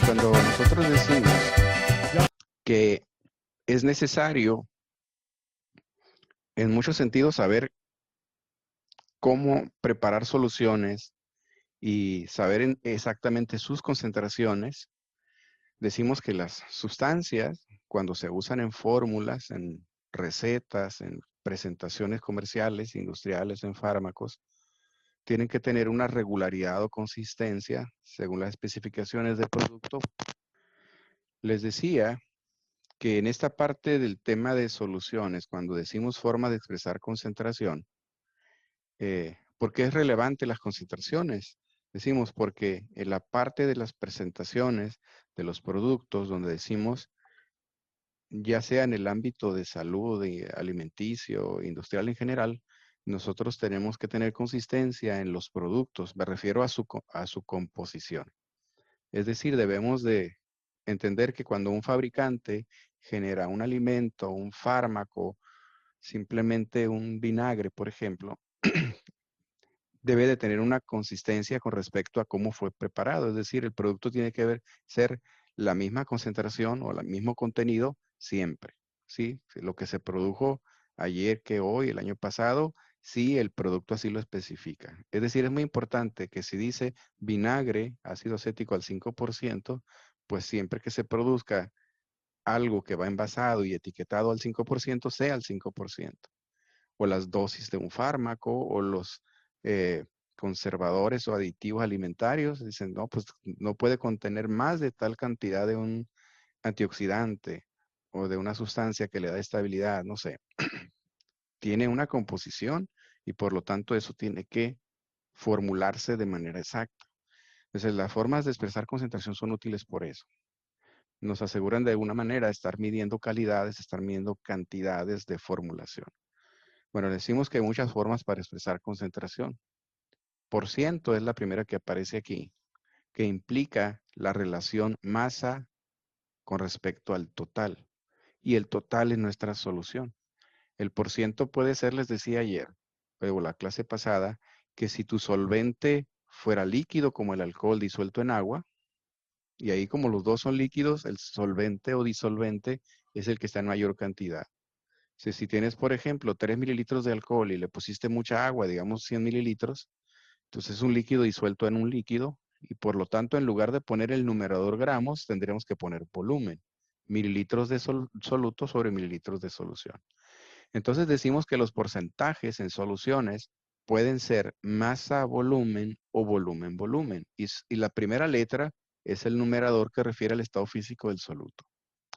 Cuando nosotros decimos que es necesario, en muchos sentidos, saber cómo preparar soluciones y saber exactamente sus concentraciones, decimos que las sustancias, cuando se usan en fórmulas, en recetas, en presentaciones comerciales, industriales, en fármacos, tienen que tener una regularidad o consistencia según las especificaciones del producto. Les decía que en esta parte del tema de soluciones, cuando decimos forma de expresar concentración, ¿por qué es relevante las concentraciones? Decimos porque en la parte de las presentaciones de los productos, donde decimos, ya sea en el ámbito de salud, alimenticio, industrial en general, nosotros tenemos que tener consistencia en los productos. Me refiero a su composición. Es decir, debemos de entender que cuando un fabricante genera un alimento, un fármaco, simplemente un vinagre, por ejemplo, debe de tener una consistencia con respecto a cómo fue preparado. Es decir, el producto tiene que ser la misma concentración o el mismo contenido siempre. ¿Sí? Lo que se produjo ayer que hoy, el año pasado, sí, el producto así lo especifica. Es decir, es muy importante que si dice vinagre, ácido acético al 5%, pues siempre que se produzca algo que va envasado y etiquetado al 5%, sea al 5%. O las dosis de un fármaco o los conservadores o aditivos alimentarios. Dicen, no, pues no puede contener más de tal cantidad de un antioxidante o de una sustancia que le da estabilidad, no sé. Tiene una composición y por lo tanto eso tiene que formularse de manera exacta. Entonces, las formas de expresar concentración son útiles por eso. Nos aseguran de alguna manera estar midiendo calidades, estar midiendo cantidades de formulación. Bueno, decimos que hay muchas formas para expresar concentración. Por ciento es la primera que aparece aquí, que implica la relación masa con respecto al total. Y el total es nuestra solución. El por ciento puede ser, les decía ayer, o la clase pasada, que si tu solvente fuera líquido como el alcohol disuelto en agua, y ahí como los dos son líquidos, el solvente o disolvente es el que está en mayor cantidad. Si tienes, por ejemplo, 3 mililitros de alcohol y le pusiste mucha agua, digamos 100 mililitros, entonces es un líquido disuelto en un líquido y por lo tanto en lugar de poner el numerador gramos, tendríamos que poner volumen. Mililitros de soluto sobre mililitros de solución. Entonces decimos que los porcentajes en soluciones pueden ser masa-volumen o volumen-volumen. Y la primera letra es el numerador que refiere al estado físico del soluto.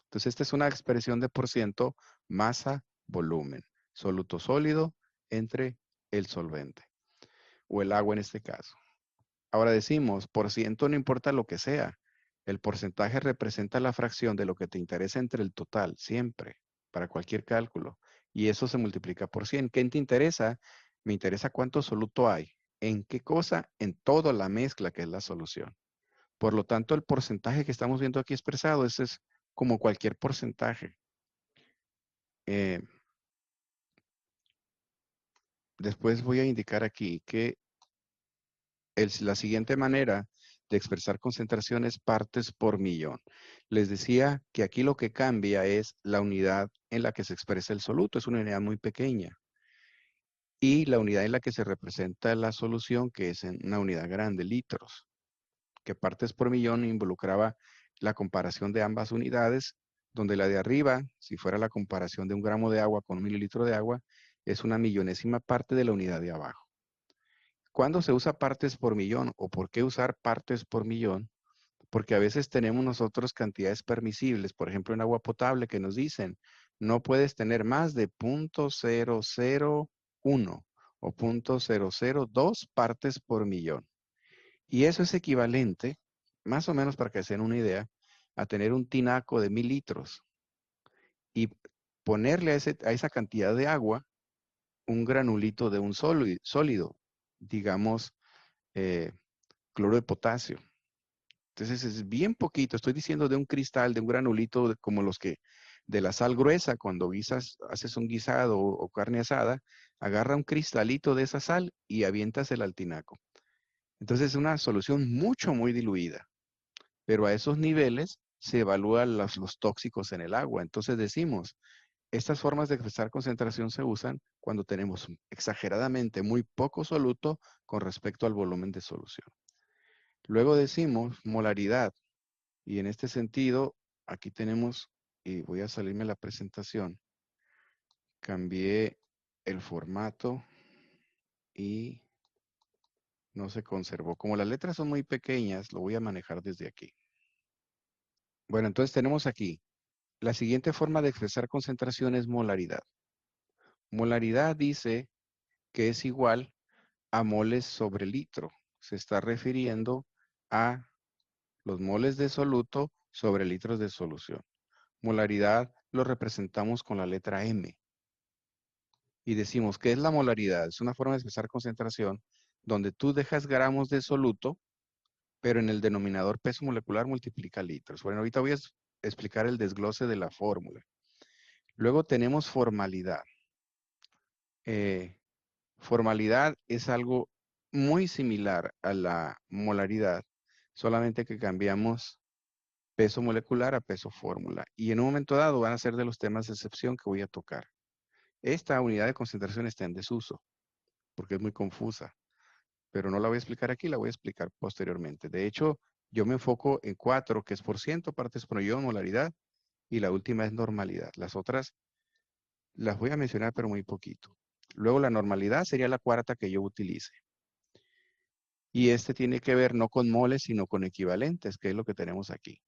Entonces esta es una expresión de por ciento masa-volumen. Soluto sólido entre el solvente o el agua en este caso. Ahora decimos, por ciento no importa lo que sea. El porcentaje representa la fracción de lo que te interesa entre el total, siempre, para cualquier cálculo. Y eso se multiplica por 100. ¿Qué te interesa? Me interesa cuánto soluto hay. ¿En qué cosa? En toda la mezcla que es la solución. Por lo tanto, el porcentaje que estamos viendo aquí expresado, ese es como cualquier porcentaje. Eh, Después voy a indicar aquí que la siguiente manera de expresar concentración es partes por millón. Les decía que aquí lo que cambia es la unidad en la que se expresa el soluto. Es una unidad muy pequeña. Y la unidad en la que se representa la solución, que es en una unidad grande, litros. Que partes por millón involucraba la comparación de ambas unidades, donde la de arriba, si fuera la comparación de 1 gramo de agua con 1 mililitro de agua, es una millonésima parte de la unidad de abajo. ¿Cuándo se usa partes por millón o por qué usar partes por millón? Porque a veces tenemos nosotros cantidades permisibles, por ejemplo en agua potable que nos dicen, no puedes tener más de 0.001 o 0.002 partes por millón. Y eso es equivalente, más o menos para que se den una idea, a tener un tinaco de 1000 litros y ponerle a esa cantidad de agua un granulito de un sólido, digamos, eh, cloro de potasio. Entonces es bien poquito, estoy diciendo de un cristal, de un granulito como los que de la sal gruesa, cuando haces un guisado o carne asada, agarra un cristalito de esa sal y avientas el altinaco. Entonces es una solución muy diluida. pero a esos niveles se evalúan los tóxicos en el agua. Entonces decimos, estas formas de expresar concentración se usan cuando tenemos exageradamente muy poco soluto con respecto al volumen de solución. Luego decimos molaridad, y en este sentido, aquí tenemos, y voy a salirme la presentación, cambié el formato y no se conservó. Como las letras son muy pequeñas, lo voy a manejar desde aquí. Bueno, entonces tenemos aquí, la siguiente forma de expresar concentración es molaridad. Molaridad dice que es igual a moles sobre litro. Se está refiriendo a los moles de soluto sobre litros de solución. Molaridad lo representamos con la letra M. Y decimos, ¿qué es la molaridad? Es una forma de expresar concentración donde tú dejas gramos de soluto, pero en el denominador peso molecular multiplica litros. Bueno, ahorita voy a explicar el desglose de la fórmula. Luego tenemos formalidad. Eh, Formalidad es algo muy similar a la molaridad, solamente que cambiamos peso molecular a peso fórmula. Y en un momento dado van a ser de los temas de excepción que voy a tocar. Esta unidad de concentración está en desuso, porque es muy confusa, pero no la voy a explicar aquí, la voy a explicar posteriormente. De hecho, yo me enfoco en 4, que es por ciento, partes por millón, molaridad, y la última es normalidad. Las otras las voy a mencionar, pero muy poquito. Luego la normalidad sería la cuarta que yo utilice. Y este tiene que ver no con moles, sino con equivalentes, que es lo que tenemos aquí.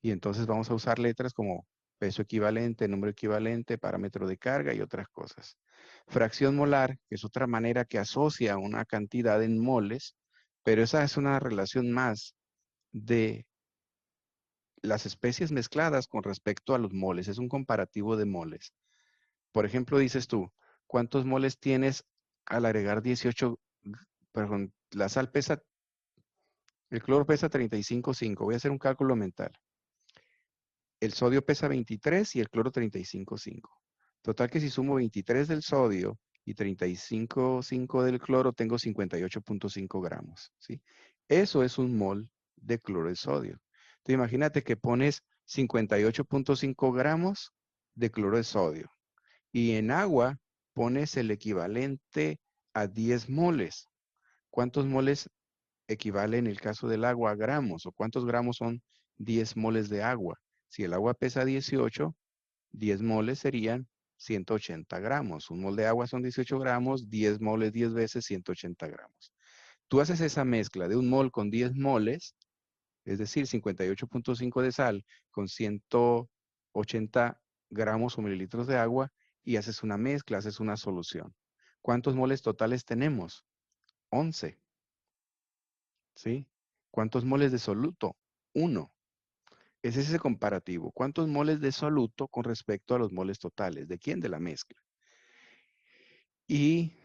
Y entonces vamos a usar letras como peso equivalente, número equivalente, parámetro de carga y otras cosas. Fracción molar, que es otra manera que asocia una cantidad en moles, pero esa es una relación más de las especies mezcladas con respecto a los moles. Es un comparativo de moles. Por ejemplo, dices tú, ¿cuántos moles tienes al agregar 18? Perdón, la sal pesa, el cloro pesa 35,5. Voy a hacer un cálculo mental. El sodio pesa 23 y el cloro 35,5. Total que si sumo 23 del sodio y 35,5 del cloro, tengo 58,5 gramos, ¿sí? Eso es un mol de cloro de sodio. Entonces imagínate que pones 58,5 gramos de cloro de sodio y en agua pones el equivalente a 10 moles. ¿Cuántos moles equivale en el caso del agua a gramos? ¿O cuántos gramos son 10 moles de agua? Si el agua pesa 18, 10 moles serían 180 gramos. Un mol de agua son 18 gramos, 10 moles 10 veces 180 gramos. Tú haces esa mezcla de un mol con 10 moles, es decir, 58,5 de sal con 180 gramos o mililitros de agua y haces una mezcla, haces una solución. ¿Cuántos moles totales tenemos? 11. ¿Sí? ¿Cuántos moles de soluto? 1. Ese es ese comparativo. ¿Cuántos moles de soluto con respecto a los moles totales? ¿De quién? De la mezcla. Y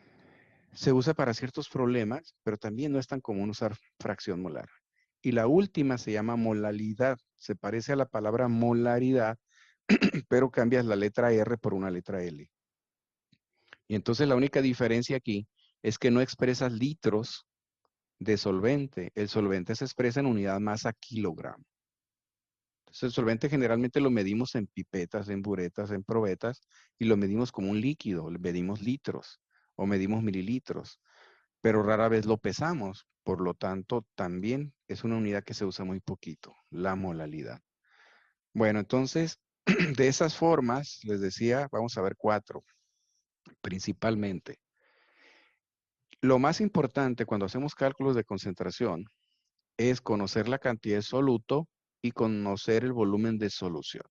se usa para ciertos problemas, pero también no es tan común usar fracción molar. Y la última se llama molalidad. Se parece a la palabra molaridad, pero cambias la letra R por una letra L. Y entonces la única diferencia aquí es que no expresas litros de solvente. El solvente se expresa en unidad masa kilogramo. Entonces, el solvente generalmente lo medimos en pipetas, en buretas, en probetas, y lo medimos como un líquido, le medimos litros o medimos mililitros, pero rara vez lo pesamos. Por lo tanto, también es una unidad que se usa muy poquito, la molalidad. Bueno, entonces, de esas formas, les decía, vamos a ver 4, principalmente. Lo más importante cuando hacemos cálculos de concentración es conocer la cantidad de soluto y conocer el volumen de solución.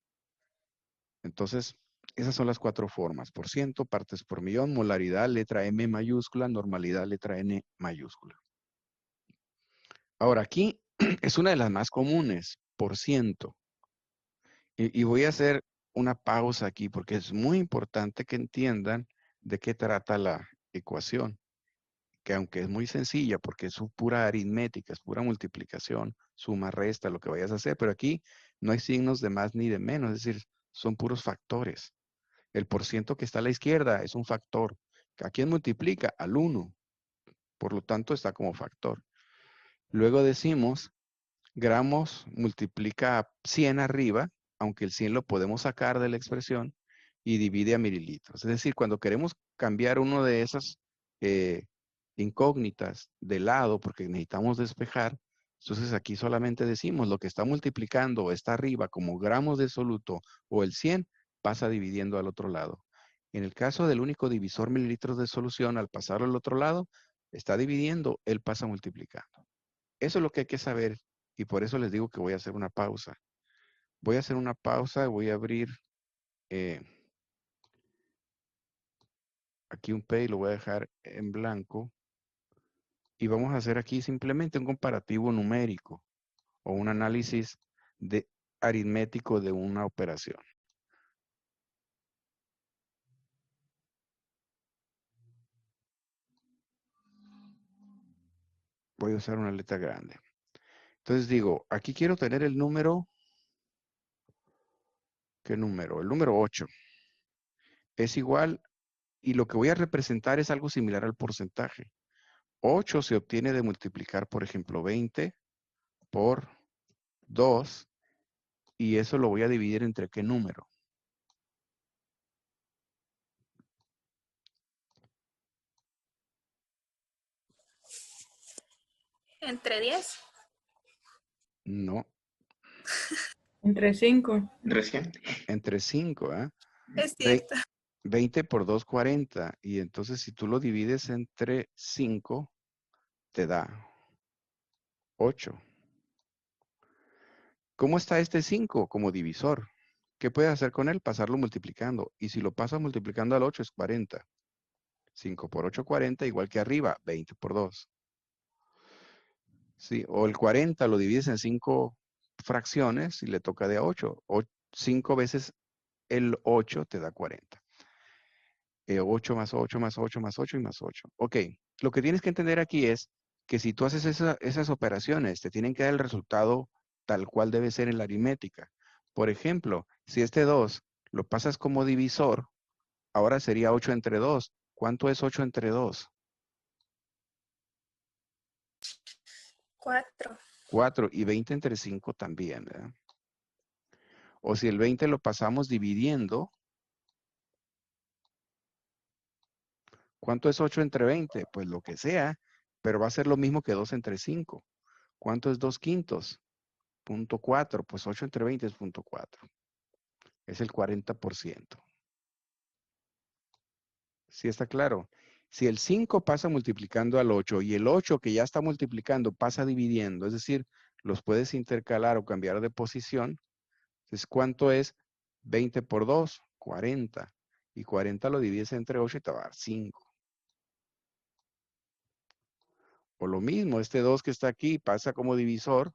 Entonces, esas son las 4 formas: por ciento, partes por millón, molaridad, letra M mayúscula, normalidad, letra N mayúscula. Ahora, aquí es una de las más comunes, por ciento. Y voy a hacer una pausa aquí porque es muy importante que entiendan de qué trata la ecuación, que aunque es muy sencilla porque es pura aritmética, es pura multiplicación, suma, resta, lo que vayas a hacer, pero aquí no hay signos de más ni de menos, es decir, son puros factores. El porciento que está a la izquierda es un factor. ¿A quién multiplica? Al 1. Por lo tanto, está como factor. Luego decimos gramos multiplica 100 arriba, aunque el 100 lo podemos sacar de la expresión, y divide a mililitros. Es decir, cuando queremos cambiar uno de esas eh, incógnitas de lado, porque necesitamos despejar, entonces aquí solamente decimos lo que está multiplicando está arriba como gramos de soluto o el 100 pasa dividiendo al otro lado. En el caso del único divisor mililitros de solución, al pasarlo al otro lado, está dividiendo, él pasa multiplicando. Eso es lo que hay que saber y por eso les digo que voy a hacer una pausa. Voy a hacer una pausa, voy a abrir eh, aquí un P y lo voy a dejar en blanco y vamos a hacer aquí simplemente un comparativo numérico o un análisis de aritmético de una operación. Voy a usar una letra grande. Entonces digo, aquí quiero tener el número, ¿qué número? El número 8. Es igual y lo que voy a representar es algo similar al porcentaje. 8 se obtiene de multiplicar, por ejemplo, 20 por 2 y eso lo voy a dividir entre qué número. Entre 10. No, Entre 5. Recién. entre 5, ¿eh? Es Ve- cierto. 20 por 2, 40. Y entonces si tú lo divides entre 5, te da 8. ¿Cómo está este 5? Como divisor. ¿Qué puedes hacer con él? Pasarlo multiplicando. Y si lo pasas multiplicando al 8 es 40. 5 por 8, 40, igual que arriba, 20 por 2. Sí, o el 40 lo divides en 5 fracciones y le toca de a 8. 5 veces el 8 te da 40. 8 más 8 más 8 más 8 y más 8. Ok, lo que tienes que entender aquí es que si tú haces esas operaciones, te tienen que dar el resultado tal cual debe ser en la aritmética. Por ejemplo, si este 2 lo pasas como divisor, ahora sería 8 entre 2. ¿Cuánto es 8 entre 2? 4. 4 y 20 entre 5 también, ¿verdad? O si el 20 lo pasamos dividiendo, ¿cuánto es 8 entre 20? Pues lo que sea, pero va a ser lo mismo que 2 entre 5. ¿Cuánto es 2 quintos? 0.4, pues 8 entre 20 es 0.4. Es el 40%. ¿Sí está claro? Si el 5 pasa multiplicando al 8 y el 8 que ya está multiplicando pasa dividiendo, es decir, los puedes intercalar o cambiar de posición, entonces ¿cuánto es 20 por 2? 40. Y 40 lo divides entre 8 y te va a dar 5. O lo mismo, este 2 que está aquí pasa como divisor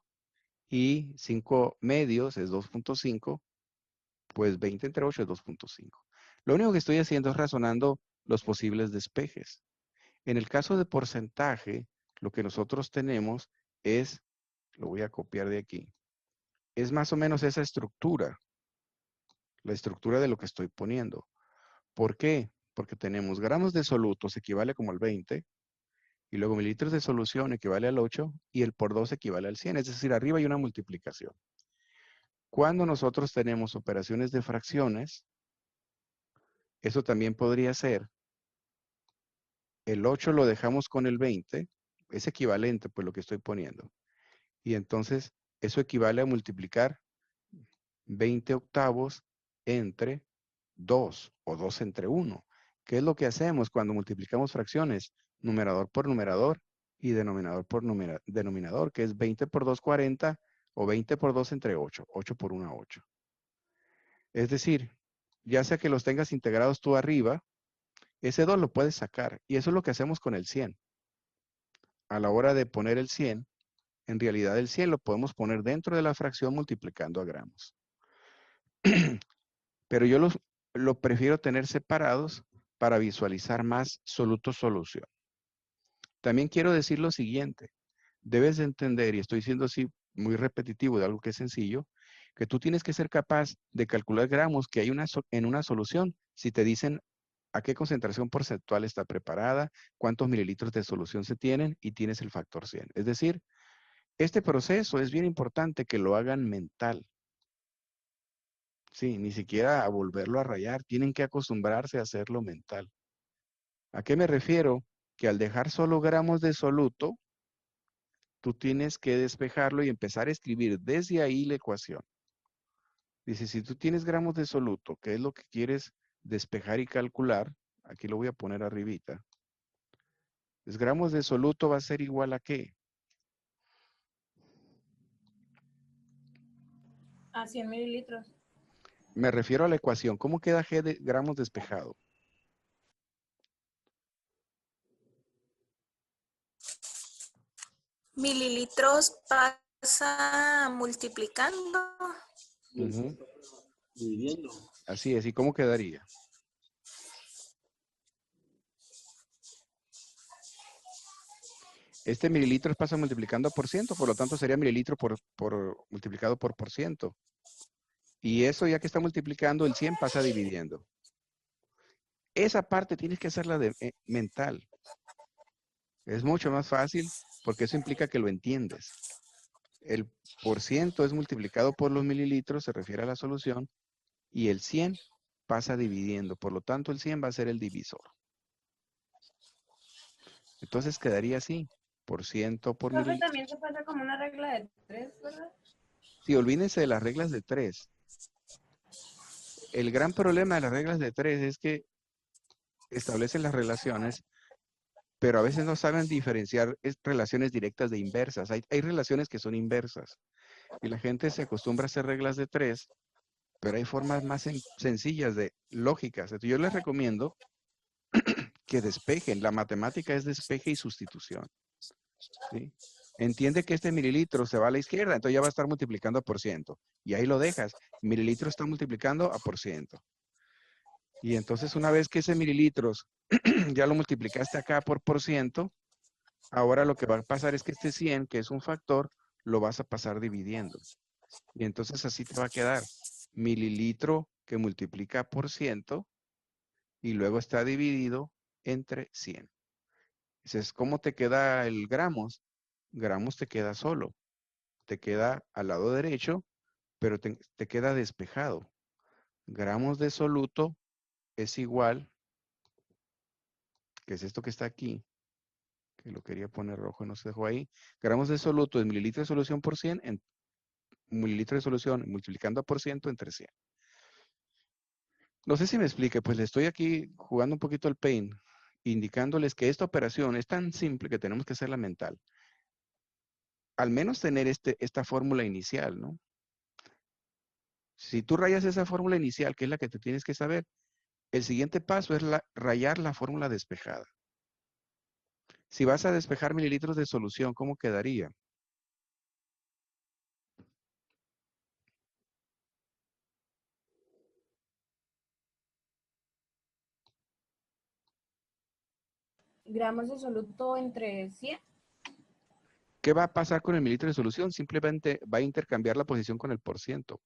y 5 medios es 2.5, pues 20 entre 8 es 2.5. Lo único que estoy haciendo es razonando los posibles despejes. En el caso de porcentaje, lo que nosotros tenemos es, lo voy a copiar de aquí, es más o menos esa estructura, la estructura de lo que estoy poniendo. ¿Por qué? Porque tenemos gramos de solutos equivale como al 20, y luego mililitros de solución equivale al 8, y el por 2 equivale al 100, es decir, arriba hay una multiplicación. Cuando nosotros tenemos operaciones de fracciones, eso también podría ser, el 8 lo dejamos con el 20, es equivalente pues lo que estoy poniendo. Y entonces eso equivale a multiplicar 20 octavos entre 2 o 2 entre 1. ¿Qué es lo que hacemos cuando multiplicamos fracciones? Numerador por numerador y denominador por denominador, que es 20 por 2, 40 o 20 por 2 entre 8. 8 por 1, 8. Es decir, ya sea que los tengas integrados tú arriba, ese 2 lo puedes sacar. Y eso es lo que hacemos con el 100. A la hora de poner el 100, en realidad el 100 lo podemos poner dentro de la fracción multiplicando a gramos. Pero yo lo prefiero tener separados para visualizar más soluto-solución. También quiero decir lo siguiente. Debes de entender, y estoy siendo así muy repetitivo de algo que es sencillo, que tú tienes que ser capaz de calcular gramos que hay en una solución. Si te dicen a qué concentración porcentual está preparada, cuántos mililitros de solución se tienen y tienes el factor 100. Es decir, Este proceso es bien importante que lo hagan mental. Sí, ni siquiera a volverlo a rayar. Tienen que acostumbrarse a hacerlo mental. ¿A qué me refiero? Que al dejar solo gramos de soluto, tú tienes que despejarlo y empezar a escribir desde ahí la ecuación. Dice, si tú tienes gramos de soluto, ¿qué es lo que quieres despejar y calcular? Aquí lo voy a poner arribita. Pues gramos de soluto va a ser igual a ¿qué? A 100 mililitros. Me refiero a la ecuación. ¿Cómo queda G de gramos despejado? Mililitros pasa multiplicando. Ujú. Dividiendo. Así es. ¿Y cómo quedaría? Este mililitros pasa multiplicando por ciento, por lo tanto sería mililitro multiplicado por ciento. Y eso ya que está multiplicando, el 100 pasa dividiendo. Esa parte tienes que hacerla mental. Es mucho más fácil porque eso implica que lo entiendes. El por ciento es multiplicado por los mililitros, se refiere a la solución, y el 100 pasa dividiendo. Por lo tanto, el 100 va a ser el divisor. Entonces quedaría así, por ciento por Profe, mililitro. también se pasa como una regla de 3, ¿verdad? Sí, olvídense de las reglas de 3. El gran problema de las reglas de 3 es que establecen las relaciones, pero a veces no saben diferenciar relaciones directas de inversas. Hay relaciones que son inversas y la gente se acostumbra a hacer reglas de 3, pero hay formas más sencillas de lógicas. Entonces, yo les recomiendo que despejen. La matemática es despeje y sustitución. ¿Sí? Entiende que este mililitro se va a la izquierda, entonces ya va a estar multiplicando por ciento. Y ahí lo dejas. Mililitro está multiplicando a por ciento. Y entonces una vez que ese mililitros ya lo multiplicaste acá por ciento, ahora lo que va a pasar es que este 100, que es un factor, lo vas a pasar dividiendo. Y entonces así te va a quedar mililitro que multiplica por ciento y luego está dividido entre 100. Dices, ¿cómo te queda el gramos? Gramos te queda solo. Te queda al lado derecho, pero te queda despejado. Gramos de soluto es igual, que es esto que está aquí, que lo quería poner rojo y no se dejó ahí. Gramos de soluto es mililitro de solución por 100, en mililitro de solución multiplicando por ciento entre 100. No sé si me explique, pues le estoy aquí jugando un poquito al paint, indicándoles que esta operación es tan simple que tenemos que hacerla mental. Al menos tener esta fórmula inicial, ¿no? Si tú rayas esa fórmula inicial, que es la que te tienes que saber, el siguiente paso es rayar la fórmula despejada. Si vas a despejar mililitros de solución, ¿cómo quedaría? Gramos de soluto entre 100. ¿Qué va a pasar con el mililitro de solución? Simplemente va a intercambiar la posición con el por ciento.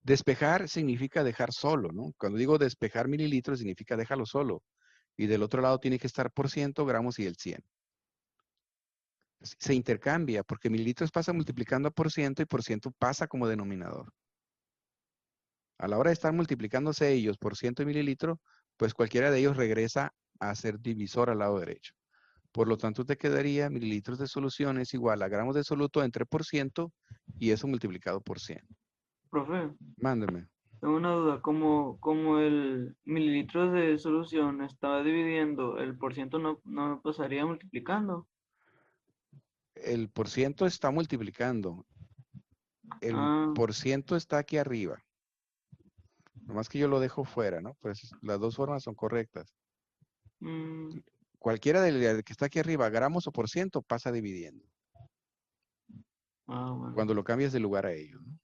Despejar significa dejar solo, ¿no? Cuando digo despejar mililitros, significa déjalo solo. Y del otro lado tiene que estar por ciento, gramos y el 100. Se intercambia porque mililitros pasa multiplicando a por ciento y por ciento pasa como denominador. A la hora de estar multiplicándose ellos por ciento y mililitro, pues cualquiera de ellos regresa a ser divisor al lado derecho. Por lo tanto, te quedaría mililitros de solución es igual a gramos de soluto entre por ciento y eso multiplicado por 100. Profe, Mándeme. tengo una duda. Como el mililitro de solución estaba dividiendo, el por ciento no pasaría multiplicando. El por ciento está multiplicando. El Ah, por ciento está aquí arriba. Nomás que yo lo dejo fuera, ¿no? Pues las dos formas son correctas. mm, Cualquiera del que está aquí arriba, gramos o por ciento, pasa dividiendo. bueno. Cuando lo cambias de lugar a ellos, ¿no?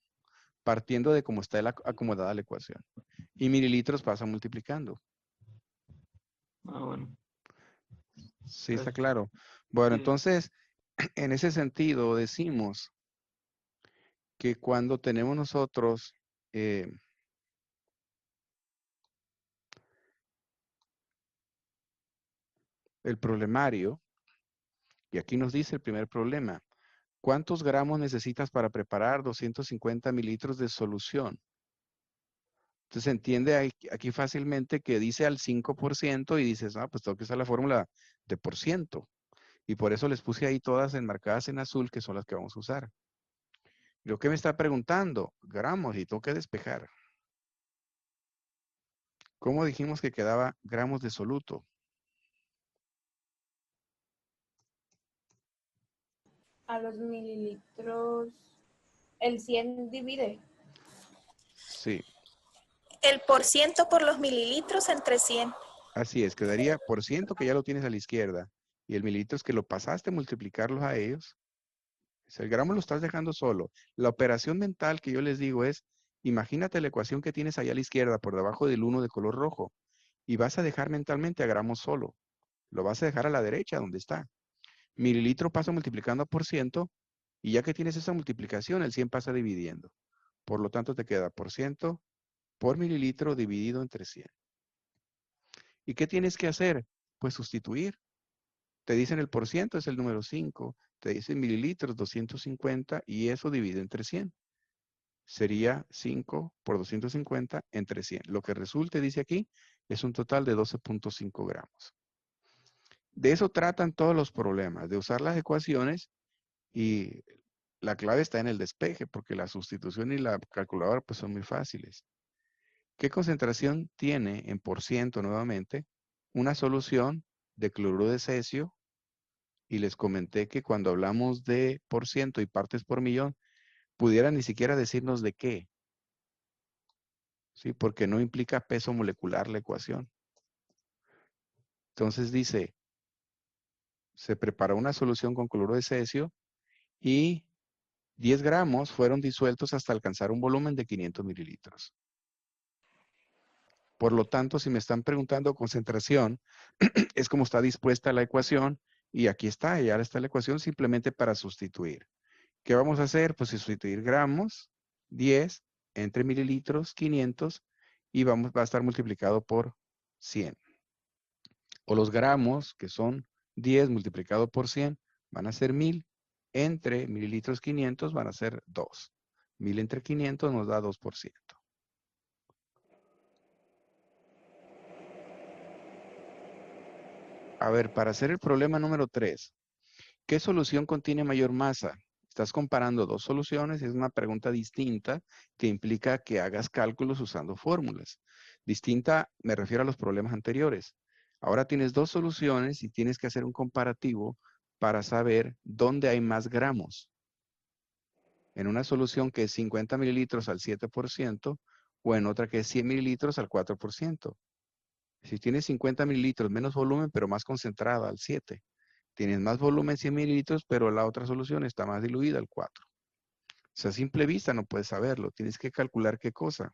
Partiendo de cómo está acomodada la ecuación. Y mililitros pasa multiplicando. Bueno. Sí, está Gracias. claro. Bueno, Sí. entonces, en ese sentido, decimos que cuando tenemos nosotros el problemario, Y aquí nos dice el primer problema. ¿Cuántos gramos necesitas para preparar 250 mililitros de solución? Entonces se entiende aquí fácilmente que dice al 5% y dices, ah, pues tengo que usar la fórmula de por ciento. Y por eso les puse ahí todas enmarcadas en azul, que son las que vamos a usar. Yo qué me está preguntando, gramos, y tengo que despejar. ¿Cómo dijimos que quedaba gramos de soluto? A los mililitros, el 100 divide. Sí, El por ciento por los mililitros entre 100. así es, quedaría por ciento que ya lo tienes a la izquierda y el mililitro es que lo pasaste a multiplicarlos a ellos. O sea, el gramo lo estás dejando solo. La operación mental que yo les digo es, imagínate la ecuación que tienes allá a la izquierda por debajo del 1 de color rojo y vas a dejar mentalmente a gramos solo. Lo vas a dejar a la derecha donde está. Mililitro pasa multiplicando a por ciento y ya que tienes esa multiplicación, el 100 pasa dividiendo. Por lo tanto, te queda por ciento por mililitro dividido entre 100. ¿Y qué tienes que hacer? Pues sustituir. Te dicen el por ciento es el número 5, te dicen mililitros 250 y eso divide entre 100. Sería 5 por 250 entre 100. Lo que resulte, dice aquí, es un total de 12.5 gramos. De eso tratan todos los problemas, de usar las ecuaciones y la clave está en el despeje, porque la sustitución y la calculadora pues son muy fáciles. ¿Qué concentración tiene en por ciento nuevamente una solución de cloruro de cesio? Y les comenté que cuando hablamos de por ciento y partes por millón, pudiera ni siquiera decirnos de qué, ¿sí? Porque no implica peso molecular la ecuación. Entonces dice, se preparó una solución con cloruro de cesio y 10 gramos fueron disueltos hasta alcanzar un volumen de 500 mililitros. Por lo tanto, si me están preguntando concentración, es como está dispuesta la ecuación y aquí está, ya está la ecuación simplemente para sustituir. ¿Qué vamos a hacer? Pues sustituir gramos, 10, entre mililitros, 500, y va a estar multiplicado por 100. O los gramos, que son 10 multiplicado por 100, van a ser 1000, entre mililitros 500 van a ser 2. 1000 entre 500 nos da 2%. A ver, para hacer el problema número 3, ¿qué solución contiene mayor masa? Estás comparando dos soluciones, es una pregunta distinta que implica que hagas cálculos usando fórmulas. Distinta, me refiero a los problemas anteriores. Ahora tienes dos soluciones y tienes que hacer un comparativo para saber dónde hay más gramos. En una solución que es 50 mililitros al 7% o en otra que es 100 mililitros al 4%. Si tienes 50 mililitros, menos volumen, pero más concentrada al 7%. Tienes más volumen 100 mililitros, pero la otra solución está más diluida al 4. O sea, a simple vista no puedes saberlo. Tienes que calcular qué cosa.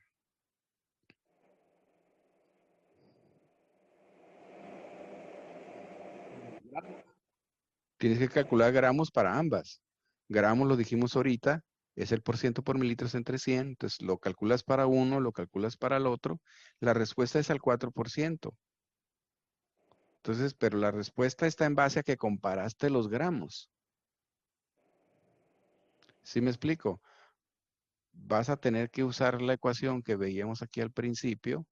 Tienes que calcular gramos para ambas. Gramos, lo dijimos ahorita, es el por ciento por mililitros entre 100. Entonces, lo calculas para uno, lo calculas para el otro. La respuesta es al 4%. Entonces, pero la respuesta está en base a que comparaste los gramos. ¿Sí me explico? Vas a tener que usar la ecuación que veíamos aquí al principio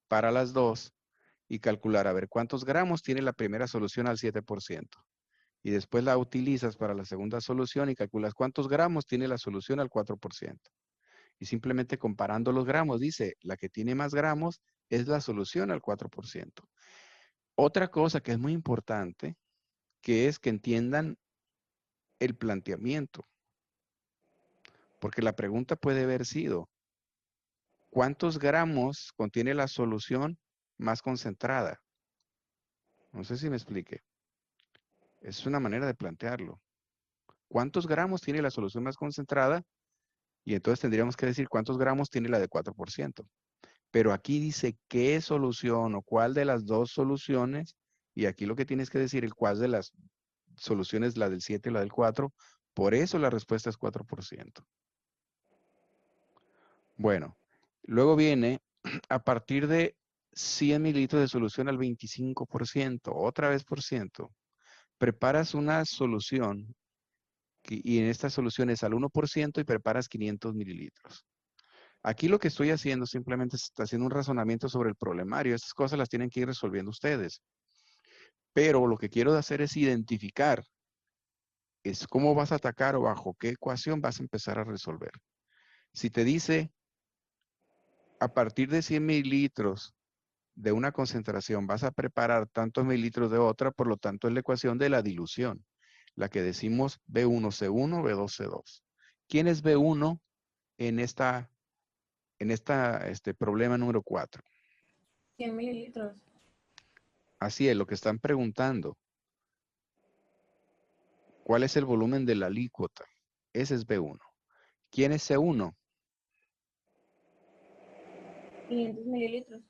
para las dos y calcular a ver cuántos gramos tiene la primera solución al 7%. Y después la utilizas para la segunda solución y calculas cuántos gramos tiene la solución al 4%. Y simplemente comparando los gramos, dice, la que tiene más gramos es la solución al 4%. Otra cosa que es muy importante, que es que entiendan el planteamiento. Porque la pregunta puede haber sido, ¿cuántos gramos contiene la solución más concentrada? No sé si me explique. Es una manera de plantearlo. ¿Cuántos gramos tiene la solución más concentrada? Y entonces tendríamos que decir cuántos gramos tiene la de 4%. Pero aquí dice qué solución o cuál de las dos soluciones. Y aquí lo que tienes que decir es cuál de las soluciones, la del 7 y la del 4. Por eso la respuesta es 4%. Bueno, luego viene a partir de 100 mililitros de solución al 25%, otra vez por ciento. preparas una solución y en esta solución es al 1% y preparas 500 mililitros. Aquí lo que estoy haciendo simplemente es haciendo un razonamiento sobre el problemario. Estas cosas las tienen que ir resolviendo ustedes. Pero lo que quiero hacer es identificar es cómo vas a atacar o bajo qué ecuación vas a empezar a resolver. Si te dice a partir de 100 mililitros de una concentración vas a preparar tantos mililitros de otra, por lo tanto es la ecuación de la dilución, la que decimos B1C1, B2C2. ¿Quién es B1 en este problema número 4? 100 mililitros. Así es, lo que están preguntando. ¿Cuál es el volumen de la alícuota? Ese es B1. ¿Quién es C1? 500 mililitros.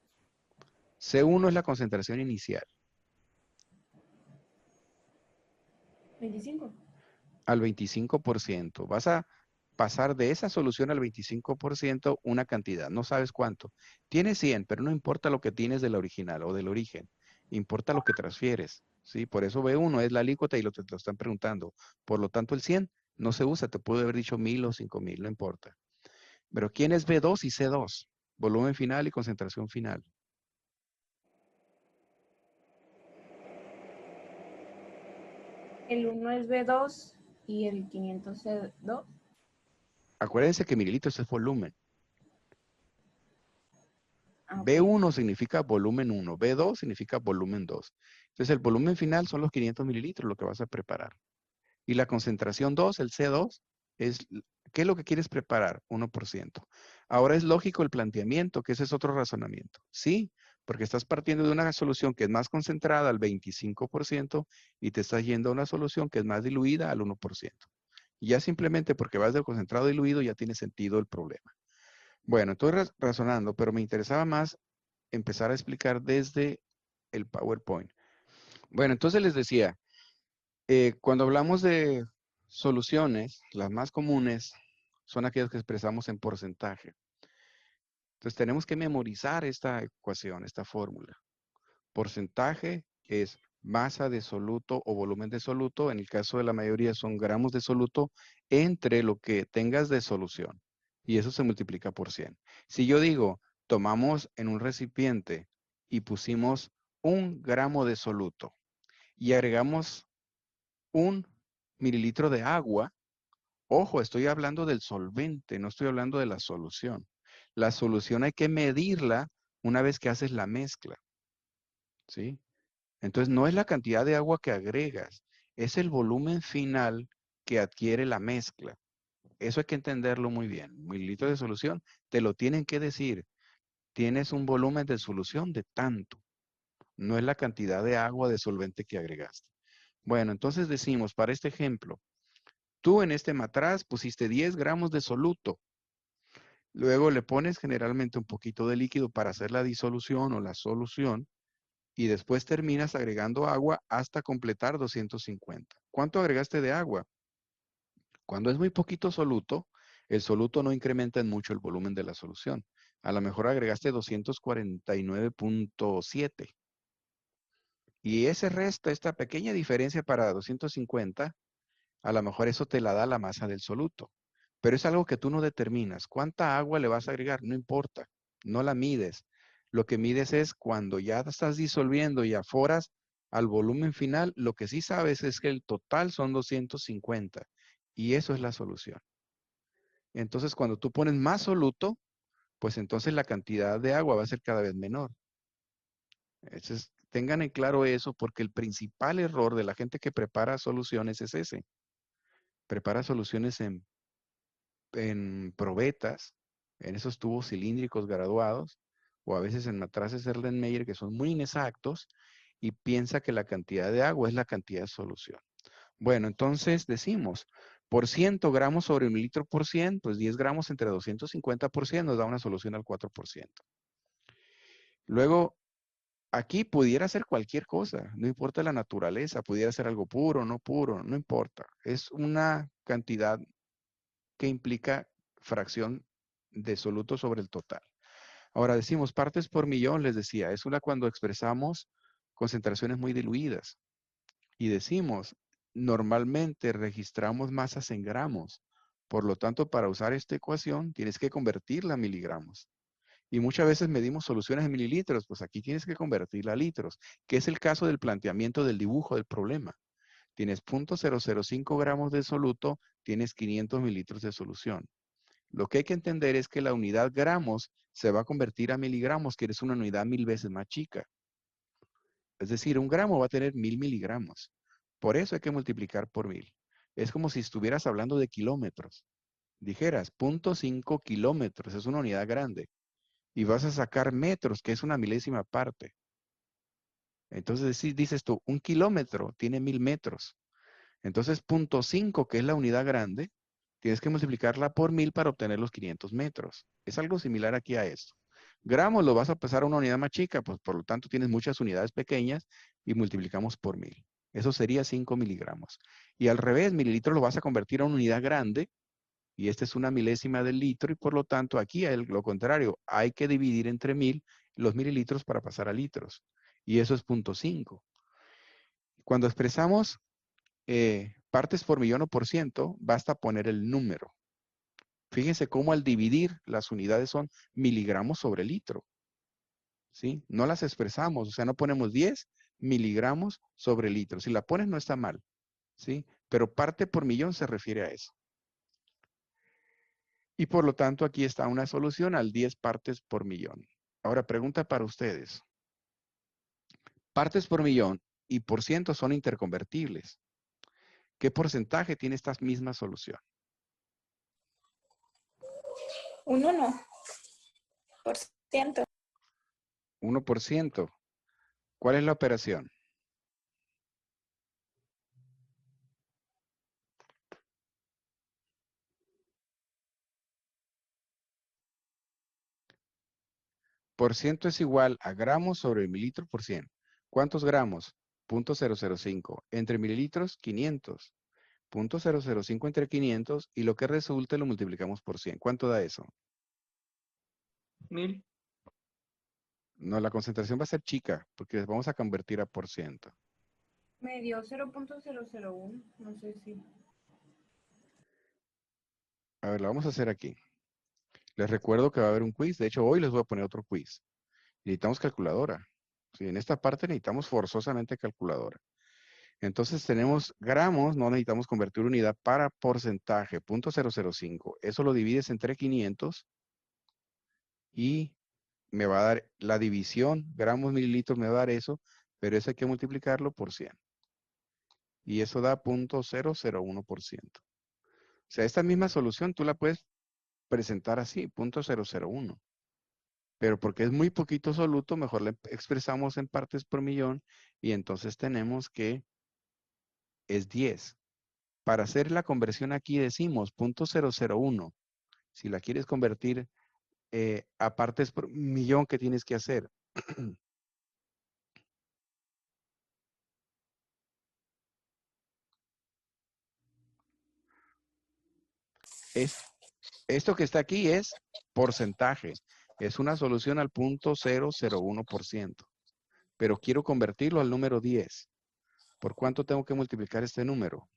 C1 es la concentración inicial. 25. Al 25%. Vas a pasar de esa solución al 25% una cantidad. No sabes cuánto. Tienes 100, pero no importa lo que tienes del original o del origen. Importa lo que transfieres. ¿Sí? Por eso B1 es la alícuota y te lo están preguntando. Por lo tanto, el 100 no se usa. Te puede haber dicho 1000 o 5000, no importa. Pero ¿quién es B2 y C2? Volumen final y concentración final. El 1 es B2 y el 500 C2. Acuérdense que mililitros es volumen. Ah, ok. B1 significa volumen 1, B2 significa volumen 2. Entonces el volumen final son los 500 mililitros lo que vas a preparar. Y la concentración 2, el C2, es, ¿qué es lo que quieres preparar? 1%. Ahora es lógico el planteamiento, que ese es otro razonamiento. Sí, porque estás partiendo de una solución que es más concentrada al 25% y te estás yendo a una solución que es más diluida al 1%. Y ya simplemente porque vas del concentrado a diluido ya tiene sentido el problema. Bueno, estoy razonando, pero me interesaba más empezar a explicar desde el PowerPoint. Bueno, entonces les decía, cuando hablamos de soluciones, las más comunes son aquellas que expresamos en porcentaje. Entonces tenemos que memorizar esta ecuación, esta fórmula. Porcentaje es masa de soluto o volumen de soluto. En el caso de la mayoría son gramos de soluto entre lo que tengas de solución. Y eso se multiplica por 100. Si yo digo, tomamos en un recipiente y pusimos 1 gramo de soluto y agregamos 1 mililitro de agua, ojo, estoy hablando del solvente, no estoy hablando de la solución. La solución hay que medirla una vez que haces la mezcla, ¿sí? Entonces, no es la cantidad de agua que agregas, es el volumen final que adquiere la mezcla. Eso hay que entenderlo muy bien. Mililitros de solución, te lo tienen que decir. Tienes un volumen de solución de tanto. No es la cantidad de agua de solvente que agregaste. Bueno, entonces decimos, para este ejemplo, tú en este matraz pusiste 10 gramos de soluto. Luego le pones generalmente un poquito de líquido para hacer la disolución o la solución. Y después terminas agregando agua hasta completar 250. ¿Cuánto agregaste de agua? Cuando es muy poquito soluto, el soluto no incrementa en mucho el volumen de la solución. A lo mejor agregaste 249.7. Y ese resta, esta pequeña diferencia para 250, a lo mejor eso te la da la masa del soluto. Pero es algo que tú no determinas. ¿Cuánta agua le vas a agregar? No importa. No la mides. Lo que mides es cuando ya estás disolviendo y aforas al volumen final, lo que sí sabes es que el total son 250. Y eso es la solución. Entonces, cuando tú pones más soluto, pues entonces la cantidad de agua va a ser cada vez menor. Entonces, tengan en claro eso porque el principal error de la gente que prepara soluciones es ese. Prepara soluciones en probetas, en esos tubos cilíndricos graduados, o a veces en matraces Erlenmeyer que son muy inexactos, y piensa que la cantidad de agua es la cantidad de solución. Bueno, entonces decimos, por 100 gramos sobre 1 litro por 100, pues 10 gramos entre 250% nos da una solución al 4%. Luego, aquí pudiera ser cualquier cosa, no importa la naturaleza, pudiera ser algo puro, no importa. Es una cantidad que implica fracción de soluto sobre el total. Ahora decimos partes por millón, les decía, es una cuando expresamos concentraciones muy diluidas. Y decimos, normalmente registramos masas en gramos. Por lo tanto, para usar esta ecuación, tienes que convertirla a miligramos. Y muchas veces medimos soluciones en mililitros, pues aquí tienes que convertirla a litros, que es el caso del planteamiento del dibujo del problema. Tienes 0.005 gramos de soluto, tienes 500 mililitros de solución. Lo que hay que entender es que la unidad gramos se va a convertir a miligramos, que es una unidad 1000 veces más chica. Es decir, un gramo va a tener 1000 miligramos. Por eso hay que multiplicar por 1000. Es como si estuvieras hablando de kilómetros. Dijeras, 0.5 kilómetros, es una unidad grande. Y vas a sacar metros, que es una milésima parte. Entonces, si dices tú, un kilómetro tiene 1000 metros. Entonces, 0.5, que es la unidad grande, tienes que multiplicarla por 1000 para obtener los 500 metros. Es algo similar aquí a esto. Gramos lo vas a pasar a una unidad más chica, pues por lo tanto tienes muchas unidades pequeñas y multiplicamos por 1000. Eso sería 5 miligramos. Y al revés, mililitros lo vas a convertir a una unidad grande y esta es una milésima del litro y por lo tanto aquí lo contrario, hay que dividir entre 1000 los mililitros para pasar a litros. Y eso es 0.5. Cuando expresamos partes por millón o por ciento, basta poner el número. Fíjense cómo al dividir las unidades son miligramos sobre litro. ¿Sí? No las expresamos, o sea, no ponemos 10 miligramos sobre litro. Si la pones no está mal, ¿sí? Pero parte por millón se refiere a eso. Y por lo tanto aquí está una solución al 10 partes por millón. Ahora, pregunta para ustedes. Partes por millón y por ciento son interconvertibles. ¿Qué porcentaje tiene esta misma solución? Un 1%. 1%. ¿Cuál es la operación? Por ciento es igual a gramos sobre mililitro por 100. ¿Cuántos gramos? 0.005. Entre mililitros, 500. 0.005 entre 500 y lo que resulte lo multiplicamos por 100. ¿Cuánto da eso? 1000. No, la concentración va a ser chica porque vamos a convertir a por ciento. Me dio 0.001, no sé si. A ver, lo vamos a hacer aquí. Les recuerdo que va a haber un quiz. De hecho, hoy les voy a poner otro quiz. Necesitamos calculadora. Sí, en esta parte necesitamos forzosamente calculadora. Entonces tenemos gramos, no necesitamos convertir unidad para porcentaje, 0.005. Eso lo divides entre 500 y me va a dar la división, gramos, mililitros, me va a dar eso, pero eso hay que multiplicarlo por 100. Y eso da 0.001%. O sea, esta misma solución tú la puedes presentar así, 0.001. Pero porque es muy poquito soluto, mejor le expresamos en partes por millón y entonces tenemos que es 10. Para hacer la conversión aquí decimos 0.001. Si la quieres convertir a partes por millón, ¿qué tienes que hacer? Es, esto que está aquí es porcentaje. Es una solución al 0.001%. Pero quiero convertirlo al número 10. ¿Por cuánto tengo que multiplicar este número?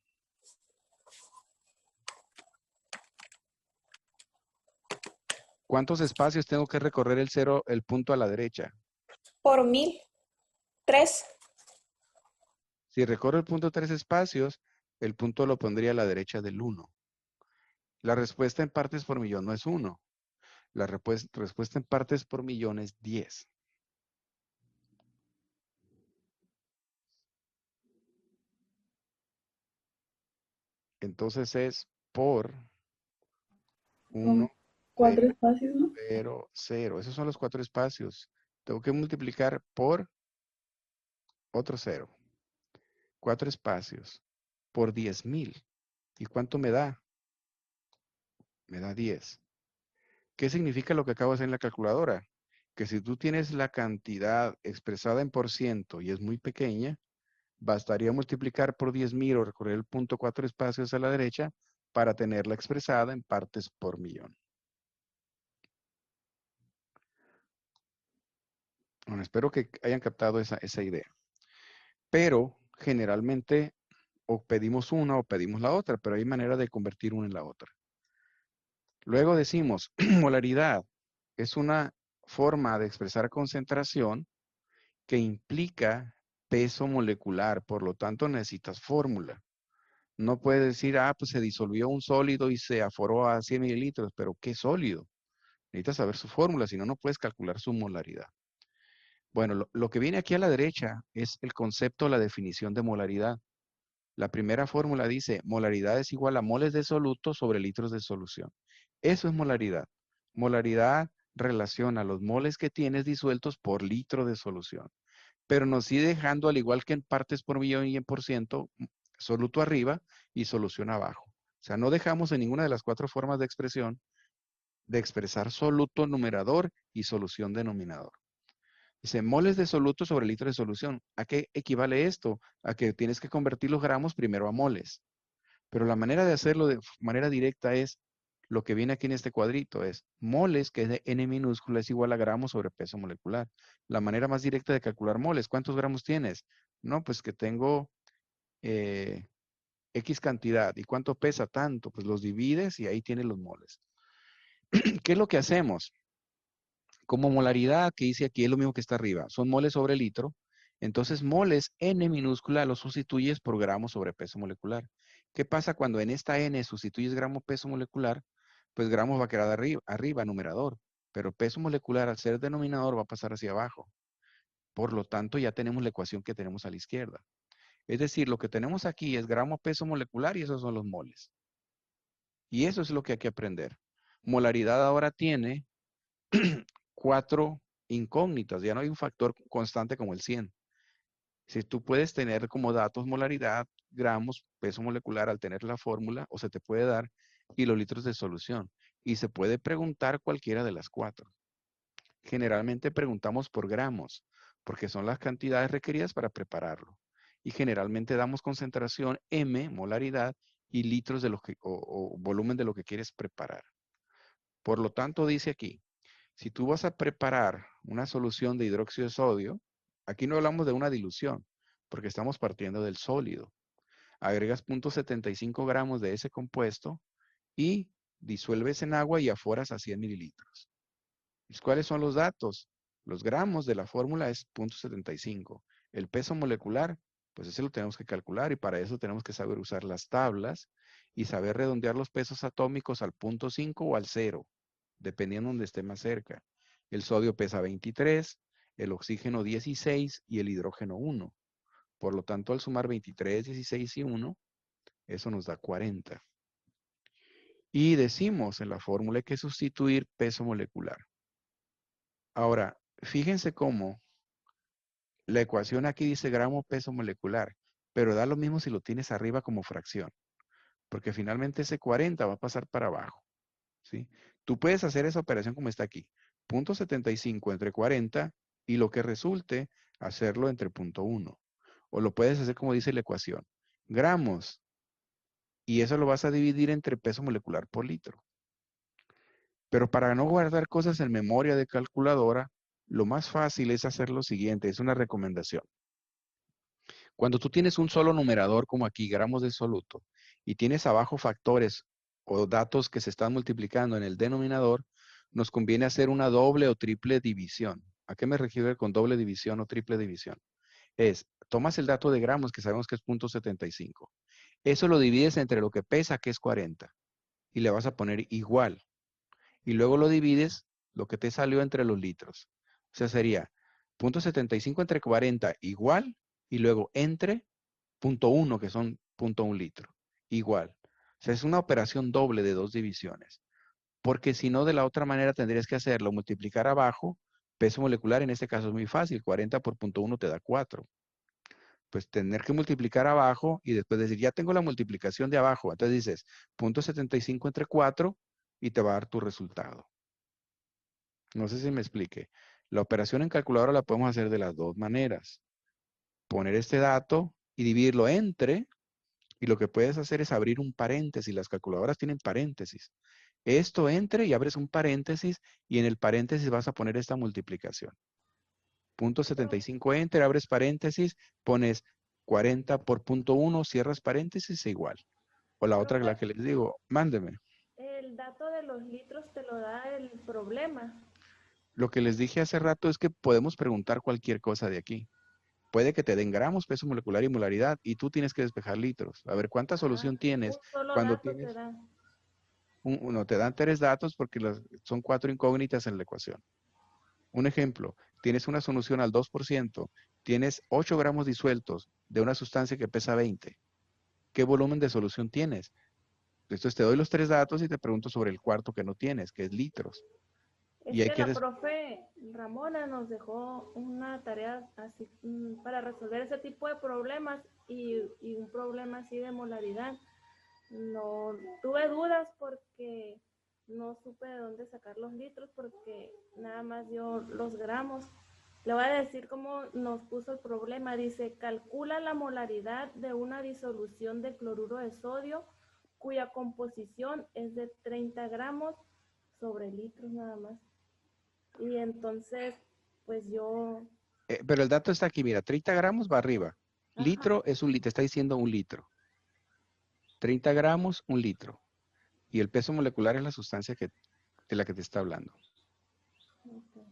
¿Cuántos espacios tengo que recorrer el punto a la derecha? Por 1000. 3. Si recorro el punto 3 espacios, el punto lo pondría a la derecha del 1. La respuesta en partes por millón no es 1. La respuesta en partes por millón es 10. Entonces es por 1, Son 4 espacios, ¿no? 0, 0. Esos son los 4 espacios. Tengo que multiplicar por otro 0. 4 espacios por 10,000. ¿Y cuánto me da? Me da 10. ¿Qué significa lo que acabo de hacer en la calculadora? Que si tú tienes la cantidad expresada en por ciento y es muy pequeña, bastaría multiplicar por 10,000 o recorrer el punto 4 espacios a la derecha para tenerla expresada en partes por millón. Bueno, espero que hayan captado esa idea. Pero generalmente o pedimos una o pedimos la otra, pero hay manera de convertir una en la otra. Luego decimos, molaridad es una forma de expresar concentración que implica peso molecular, por lo tanto necesitas fórmula. No puedes decir, pues se disolvió un sólido y se aforó a 100 mililitros, pero ¿qué sólido? Necesitas saber su fórmula, si no, no puedes calcular su molaridad. Bueno, lo que viene aquí a la derecha es el concepto, la definición de molaridad. La primera fórmula dice, molaridad es igual a moles de soluto sobre litros de solución. Eso es molaridad. Molaridad relaciona los moles que tienes disueltos por litro de solución. Pero nos sigue dejando, al igual que en partes por millón y en por ciento, soluto arriba y solución abajo. O sea, no dejamos en ninguna de las 4 formas de expresión de expresar soluto numerador y solución denominador. Dice, moles de soluto sobre litro de solución. ¿A qué equivale esto? A que tienes que convertir los gramos primero a moles. Pero la manera de hacerlo de manera directa es lo que viene aquí en este cuadrito, es moles, que es de n minúscula, es igual a gramos sobre peso molecular. La manera más directa de calcular moles, ¿cuántos gramos tienes? No, pues que tengo X cantidad. ¿Y cuánto pesa? Tanto. Pues los divides y ahí tienes los moles. ¿Qué es lo que hacemos? Como molaridad, que dice aquí, es lo mismo que está arriba. Son moles sobre litro. Entonces, moles n minúscula lo sustituyes por gramos sobre peso molecular. ¿Qué pasa cuando en esta n sustituyes gramo peso molecular? Pues gramos va a quedar arriba, numerador. Pero peso molecular, al ser denominador, va a pasar hacia abajo. Por lo tanto, ya tenemos la ecuación que tenemos a la izquierda. Es decir, lo que tenemos aquí es gramo peso molecular y esos son los moles. Y eso es lo que hay que aprender. Molaridad ahora tiene 4 incógnitas, ya no hay un factor constante como el 100. Si tú puedes tener como datos molaridad, gramos, peso molecular al tener la fórmula, o se te puede dar kilolitros de solución. Y se puede preguntar cualquiera de las 4. Generalmente preguntamos por gramos, porque son las cantidades requeridas para prepararlo. Y generalmente damos concentración M, molaridad, y litros de lo que, o volumen de lo que quieres preparar. Por lo tanto, dice aquí, si tú vas a preparar una solución de hidróxido de sodio, aquí no hablamos de una dilución, porque estamos partiendo del sólido. Agregas 0.75 gramos de ese compuesto y disuelves en agua y aforas a 100 mililitros. ¿Cuáles son los datos? Los gramos de la fórmula es 0.75. El peso molecular, pues ese lo tenemos que calcular y para eso tenemos que saber usar las tablas y saber redondear los pesos atómicos al 0.5 o al 0, dependiendo donde esté más cerca. El sodio pesa 23, el oxígeno 16 y el hidrógeno 1. Por lo tanto, al sumar 23, 16 y 1, eso nos da 40. Y decimos en la fórmula hay que sustituir peso molecular. Ahora, fíjense cómo la ecuación aquí dice gramo peso molecular, pero da lo mismo si lo tienes arriba como fracción, porque finalmente ese 40 va a pasar para abajo, ¿sí? Tú puedes hacer esa operación como está aquí, 0.75 entre 40 y lo que resulte, hacerlo entre 0.1. O lo puedes hacer como dice la ecuación, gramos, y eso lo vas a dividir entre peso molecular por litro. Pero para no guardar cosas en memoria de calculadora, lo más fácil es hacer lo siguiente, es una recomendación. Cuando tú tienes un solo numerador como aquí, gramos de soluto, y tienes abajo factores o datos que se están multiplicando en el denominador, nos conviene hacer una doble o triple división. ¿A qué me refiero con doble división o triple división? Tomas el dato de gramos, que sabemos que es 0.75. Eso lo divides entre lo que pesa, que es 40, y le vas a poner igual. Y luego lo divides lo que te salió entre los litros. O sea, sería 0.75 entre 40 igual, y luego entre 0.1, que son 0.1 litro, igual. O sea, es una operación doble de 2 divisiones. Porque si no, de la otra manera tendrías que hacerlo, multiplicar abajo, peso molecular en este caso es muy fácil, 40 por 0.1 te da 4. Pues tener que multiplicar abajo y después decir, ya tengo la multiplicación de abajo. Entonces dices 0.75 entre 4 y te va a dar tu resultado. No sé si me explique. La operación en calculadora la podemos hacer de las 2 maneras. Poner este dato y dividirlo entre, y lo que puedes hacer es abrir un paréntesis. Las calculadoras tienen paréntesis. Esto entre y abres un paréntesis y en el paréntesis vas a poner esta multiplicación. 0.75 enter, abres paréntesis, pones 40 por 0.1, cierras paréntesis e igual. O la otra, la que les digo, mándeme. El dato de los litros te lo da el problema. Lo que les dije hace rato es que podemos preguntar cualquier cosa de aquí. Puede que te den gramos, peso molecular y molaridad, y tú tienes que despejar litros. A ver, ¿cuánta solución Un tienes solo cuando dato te tienes da. no te dan 3 datos porque son 4 incógnitas en la ecuación? Un ejemplo, tienes una solución al 2%, tienes 8 gramos disueltos de una sustancia que pesa 20. ¿Qué volumen de solución tienes? Entonces te doy los 3 datos y te pregunto sobre el cuarto que no tienes, que es litros. Y Es hay que que la profe Ramona nos dejó una tarea así para resolver ese tipo de problemas y un problema así de molaridad. No tuve dudas porque no supe de dónde sacar los litros porque nada más dio los gramos. Le voy a decir cómo nos puso el problema. Dice, calcula la molaridad de una disolución de cloruro de sodio cuya composición es de 30 gramos sobre litros nada más. Y entonces, pues yo... pero el dato está aquí, mira, 30 gramos va arriba. Ajá. Litro es un litro, te está diciendo un litro. 30 gramos, un litro. Y el peso molecular es la sustancia de la que te está hablando. Okay.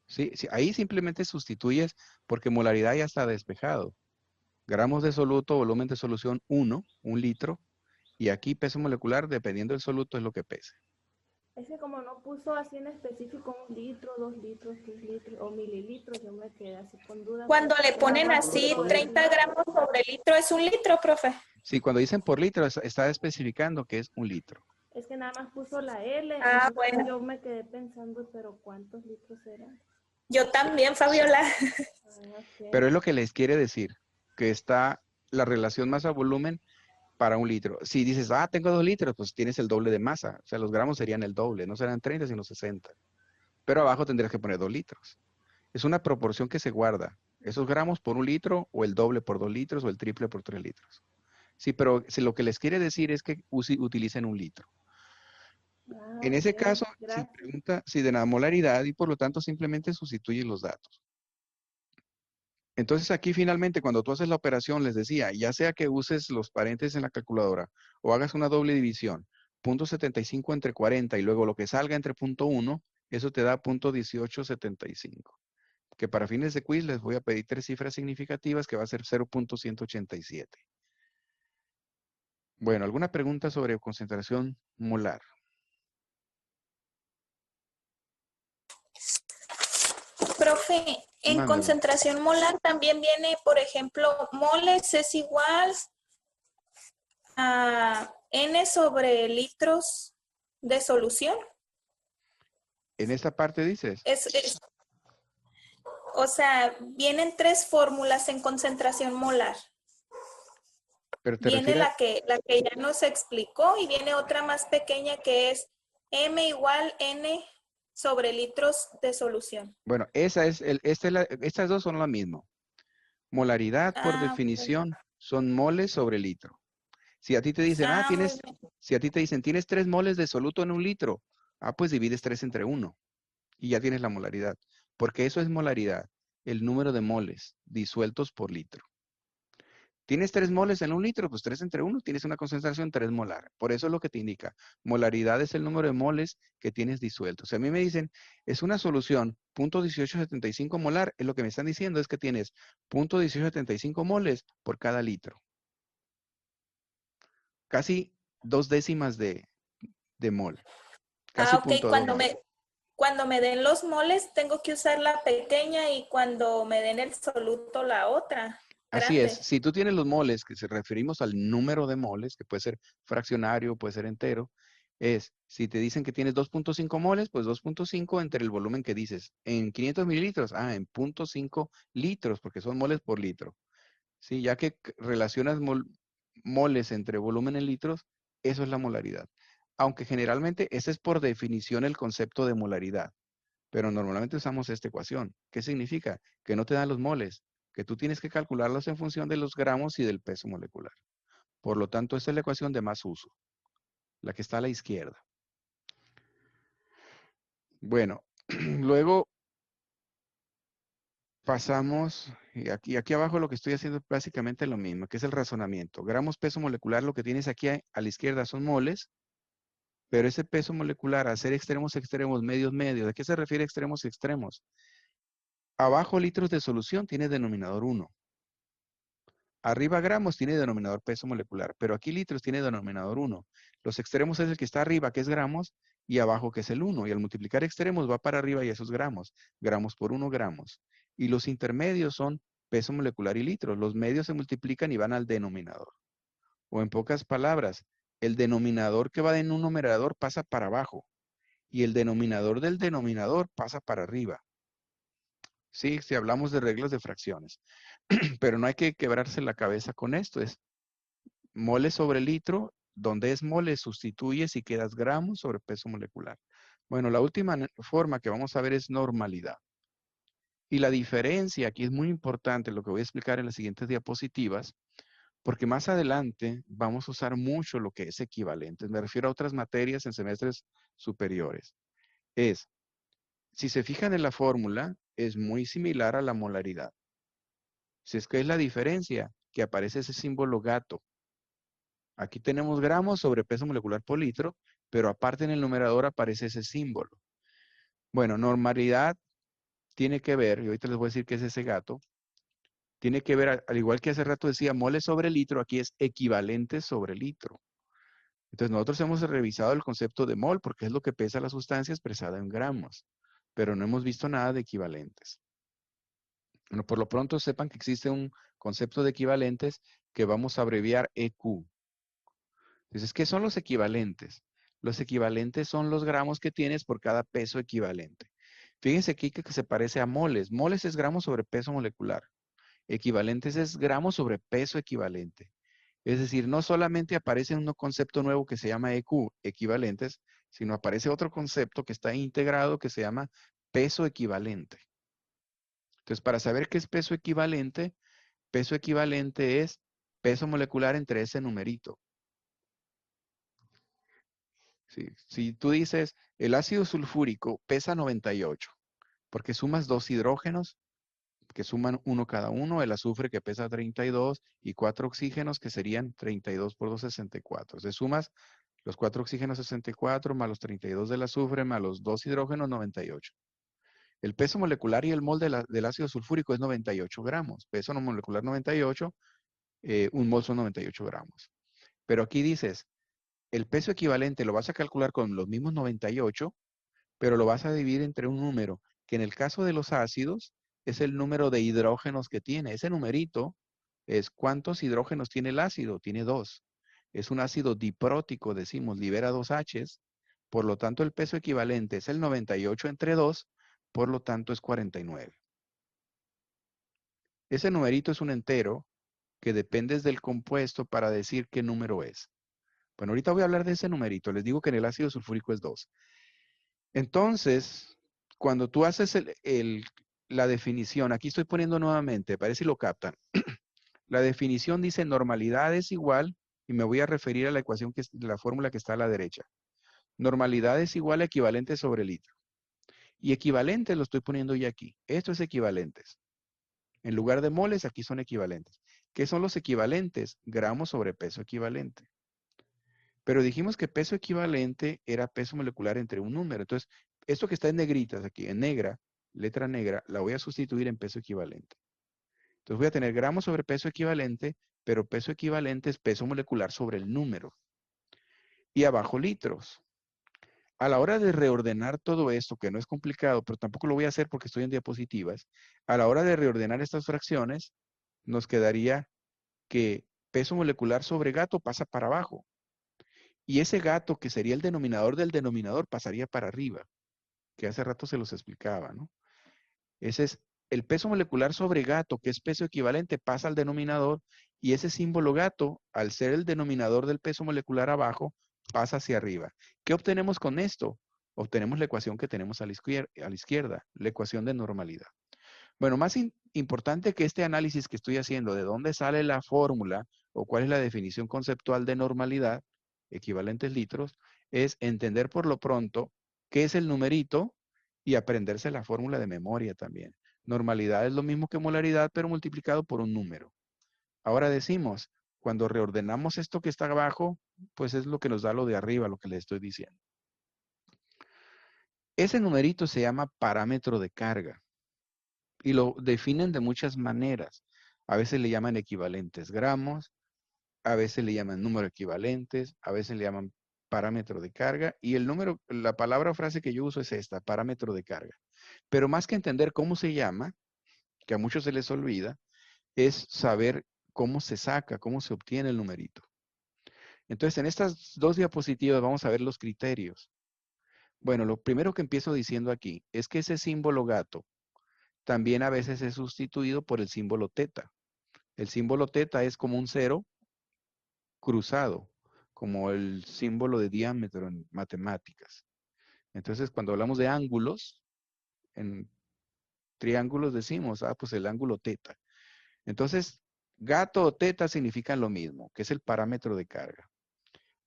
Sí, sí, ahí simplemente sustituyes porque molaridad ya está despejado. Gramos de soluto, volumen de solución 1, un litro. Y aquí peso molecular, dependiendo del soluto, es lo que pese. Es que como no puso así en específico 1 litro, 2 litros, 3 litros o mililitros, yo me quedé así con dudas. Cuando le ponen Nada más así puso 30 gramos sobre litro, ¿es un litro, profe? Sí, cuando dicen por litro, está especificando que es un litro. Es que nada más puso la L, Ah, entonces bueno. yo me quedé pensando, pero ¿cuántos litros eran? Yo también, Fabiola. Okay. Pero es lo que les quiere decir, que está la relación masa-volumen para un litro. Si dices, tengo 2 litros, pues tienes el doble de masa. O sea, los gramos serían el doble, no serán 30, sino 60. Pero abajo tendrías que poner 2 litros. Es una proporción que se guarda. Esos gramos por un litro, o el doble por 2 litros, o el triple por 3 litros. Sí, pero si lo que les quiere decir es que utilicen un litro. En ese Okay. caso, si Gracias. pregunta si de la molaridad y por lo tanto simplemente sustituye los datos. Entonces aquí finalmente cuando tú haces la operación les decía, ya sea que uses los paréntesis en la calculadora o hagas una doble división, 0.75 entre 40 y luego lo que salga entre 0.1, eso te da 0.1875. Que para fines de quiz les voy a pedir 3 cifras significativas que va a ser 0.187. Bueno, ¿alguna pregunta sobre concentración molar? Profe, en Mándeme. concentración molar también viene, por ejemplo, moles es igual a N sobre litros de solución. En esta parte dices, O sea, vienen 3 fórmulas en concentración molar. pero te Viene refieres, la que ya nos explicó y viene otra más pequeña que es M igual N sobre litros de solución. bueno, estas dos son lo mismo. Molaridad, por Ah, definición, son moles sobre litro. Si a ti te dicen, muy bien. si a ti te dicen, tienes 3 moles de soluto en un litro, pues divides 3 entre 1 y ya tienes la molaridad. Porque eso es molaridad, el número de moles disueltos por litro. Tienes 3 moles en un litro, pues 3 entre 1 tienes una concentración 3 molar. Por eso es lo que te indica. Molaridad es el número de moles que tienes disueltos. Si a mí me dicen, es una solución 0.1875 molar, es lo que me están diciendo es que tienes 0.1875 moles por cada litro. Casi 2 décimas de mol. Casi Ok, 0.2 mol. cuando me den los moles tengo que usar la pequeña y cuando me den el soluto la otra, Así es, grande. si tú tienes los moles, que se referimos al número de moles, que puede ser fraccionario, puede ser entero, si te dicen que tienes 2.5 moles, pues 2.5 entre el volumen que dices. En 500 mililitros, en 0.5 litros, porque son moles por litro. Sí, ya que relacionas moles entre volumen en litros, eso es la molaridad. Aunque generalmente ese es por definición el concepto de molaridad. Pero normalmente usamos esta ecuación. ¿Qué significa? Que no te dan los moles, que tú tienes que calcularlos en función de los gramos y del peso molecular. Por lo tanto, esta es la ecuación de más uso, la que está a la izquierda. Bueno, luego pasamos Y aquí abajo lo que estoy haciendo es básicamente lo mismo, que es el razonamiento. Gramos peso molecular, lo que tienes aquí a la izquierda son moles, pero ese peso molecular, al ser extremos, extremos, medios, medios, ¿de qué se refiere extremos, extremos? Abajo litros de solución tiene denominador 1. Arriba gramos tiene denominador peso molecular, pero aquí litros tiene denominador 1. Los extremos es el que está arriba, que es gramos, y abajo, que es el 1. Y al multiplicar extremos va para arriba y esos gramos. Gramos por 1 gramos. Y los intermedios son peso molecular y litros. Los medios se multiplican y van al denominador. O en pocas palabras, el denominador que va en un numerador pasa para abajo. Y el denominador del denominador pasa para arriba. Sí, si hablamos de reglas de fracciones. Pero no hay que quebrarse la cabeza con esto. Es mole sobre litro, donde es mole sustituyes y quedas gramos sobre peso molecular. Bueno, la última forma que vamos a ver es normalidad. Y la diferencia aquí es muy importante, lo que voy a explicar en las siguientes diapositivas, porque más adelante vamos a usar mucho lo que es equivalente. Me refiero a otras materias en semestres superiores. Si se fijan en la fórmula, es muy similar a la molaridad. Si es que es la diferencia, que aparece ese símbolo gato. Aquí tenemos gramos sobre peso molecular por litro, pero aparte en el numerador aparece ese símbolo. Bueno, normalidad tiene que ver, y ahorita les voy a decir qué es ese gato, tiene que ver, al igual que hace rato decía, mole sobre litro, aquí es equivalente sobre litro. Entonces nosotros hemos revisado el concepto de mol, porque es lo que pesa la sustancia expresada en gramos, pero no hemos visto nada de equivalentes. Bueno, por lo pronto sepan que existe un concepto de equivalentes que vamos a abreviar EQ. Entonces, ¿qué son los equivalentes? Los equivalentes son los gramos que tienes por cada peso equivalente. Fíjense aquí que se parece a moles. Moles es gramos sobre peso molecular. Equivalentes es gramos sobre peso equivalente. Es decir, no solamente aparece un concepto nuevo que se llama EQ, equivalentes, sino aparece otro concepto que está integrado que se llama peso equivalente. Entonces, para saber qué es peso equivalente es peso molecular entre ese numerito. Sí, si tú dices, el ácido sulfúrico pesa 98, porque sumas 2 hidrógenos que suman 1 cada uno, el azufre que pesa 32 y 4 oxígenos que serían 32 por 2, 64. Entonces sumas los 4 oxígenos 64 más los 32 del azufre más los 2 hidrógenos 98. El peso molecular y el mol del ácido sulfúrico es 98 gramos. Peso molecular 98, un mol son 98 gramos. Pero aquí dices, el peso equivalente lo vas a calcular con los mismos 98, pero lo vas a dividir entre un número, que en el caso de los ácidos es el número de hidrógenos que tiene. Ese numerito es cuántos hidrógenos tiene el ácido, tiene 2. Es un ácido diprótico, decimos, libera 2 H's, por lo tanto el peso equivalente es el 98 entre 2, por lo tanto es 49. Ese numerito es un entero que depende del compuesto para decir qué número es. Bueno, ahorita voy a hablar de ese numerito. Les digo que en el ácido sulfúrico es 2. Entonces, cuando tú haces la definición, aquí estoy poniendo nuevamente, para ver si lo captan. La definición dice normalidad es igual, y me voy a referir a la ecuación, la fórmula que está a la derecha. Normalidad es igual a equivalente sobre litro. Y equivalente lo estoy poniendo ya aquí. Esto es equivalentes. En lugar de moles, aquí son equivalentes. ¿Qué son los equivalentes? Gramos sobre peso equivalente. Pero dijimos que peso equivalente era peso molecular entre un número. Entonces, esto que está en negritas aquí, en negra, letra negra, la voy a sustituir en peso equivalente. Entonces voy a tener gramos sobre peso equivalente, pero peso equivalente es peso molecular sobre el número. Y abajo litros. A la hora de reordenar todo esto, que no es complicado, pero tampoco lo voy a hacer porque estoy en diapositivas, a la hora de reordenar estas fracciones, nos quedaría que peso molecular sobre gato pasa para abajo. Y ese gato, que sería el denominador del denominador, pasaría para arriba, que hace rato se los explicaba, ¿no? Ese es el peso molecular sobre gato, que es peso equivalente, pasa al denominador, y ese símbolo gato, al ser el denominador del peso molecular abajo, pasa hacia arriba. ¿Qué obtenemos con esto? Obtenemos la ecuación que tenemos a la izquierda, la ecuación de normalidad. Bueno, más importante que este análisis que estoy haciendo, de dónde sale la fórmula o cuál es la definición conceptual de normalidad, equivalentes litros, es entender por lo pronto qué es el numerito y aprenderse la fórmula de memoria también. Normalidad es lo mismo que molaridad, pero multiplicado por un número. Ahora decimos, cuando reordenamos esto que está abajo, pues es lo que nos da lo de arriba, lo que les estoy diciendo. Ese numerito se llama parámetro de carga y lo definen de muchas maneras. A veces le llaman equivalentes gramos, a veces le llaman número equivalentes, a veces le llaman parámetro de carga y el número, la palabra o frase que yo uso es esta, parámetro de carga. Pero más que entender cómo se llama, que a muchos se les olvida, es saber cómo se saca, cómo se obtiene el numerito. Entonces, en estas dos diapositivas vamos a ver los criterios. Bueno, lo primero que empiezo diciendo aquí es que ese símbolo gato también a veces es sustituido por el símbolo teta. El símbolo teta es como un cero cruzado, como el símbolo de diámetro en matemáticas. Entonces, cuando hablamos de ángulos, en triángulos decimos, pues el ángulo teta. Entonces, gato o teta significan lo mismo, que es el parámetro de carga.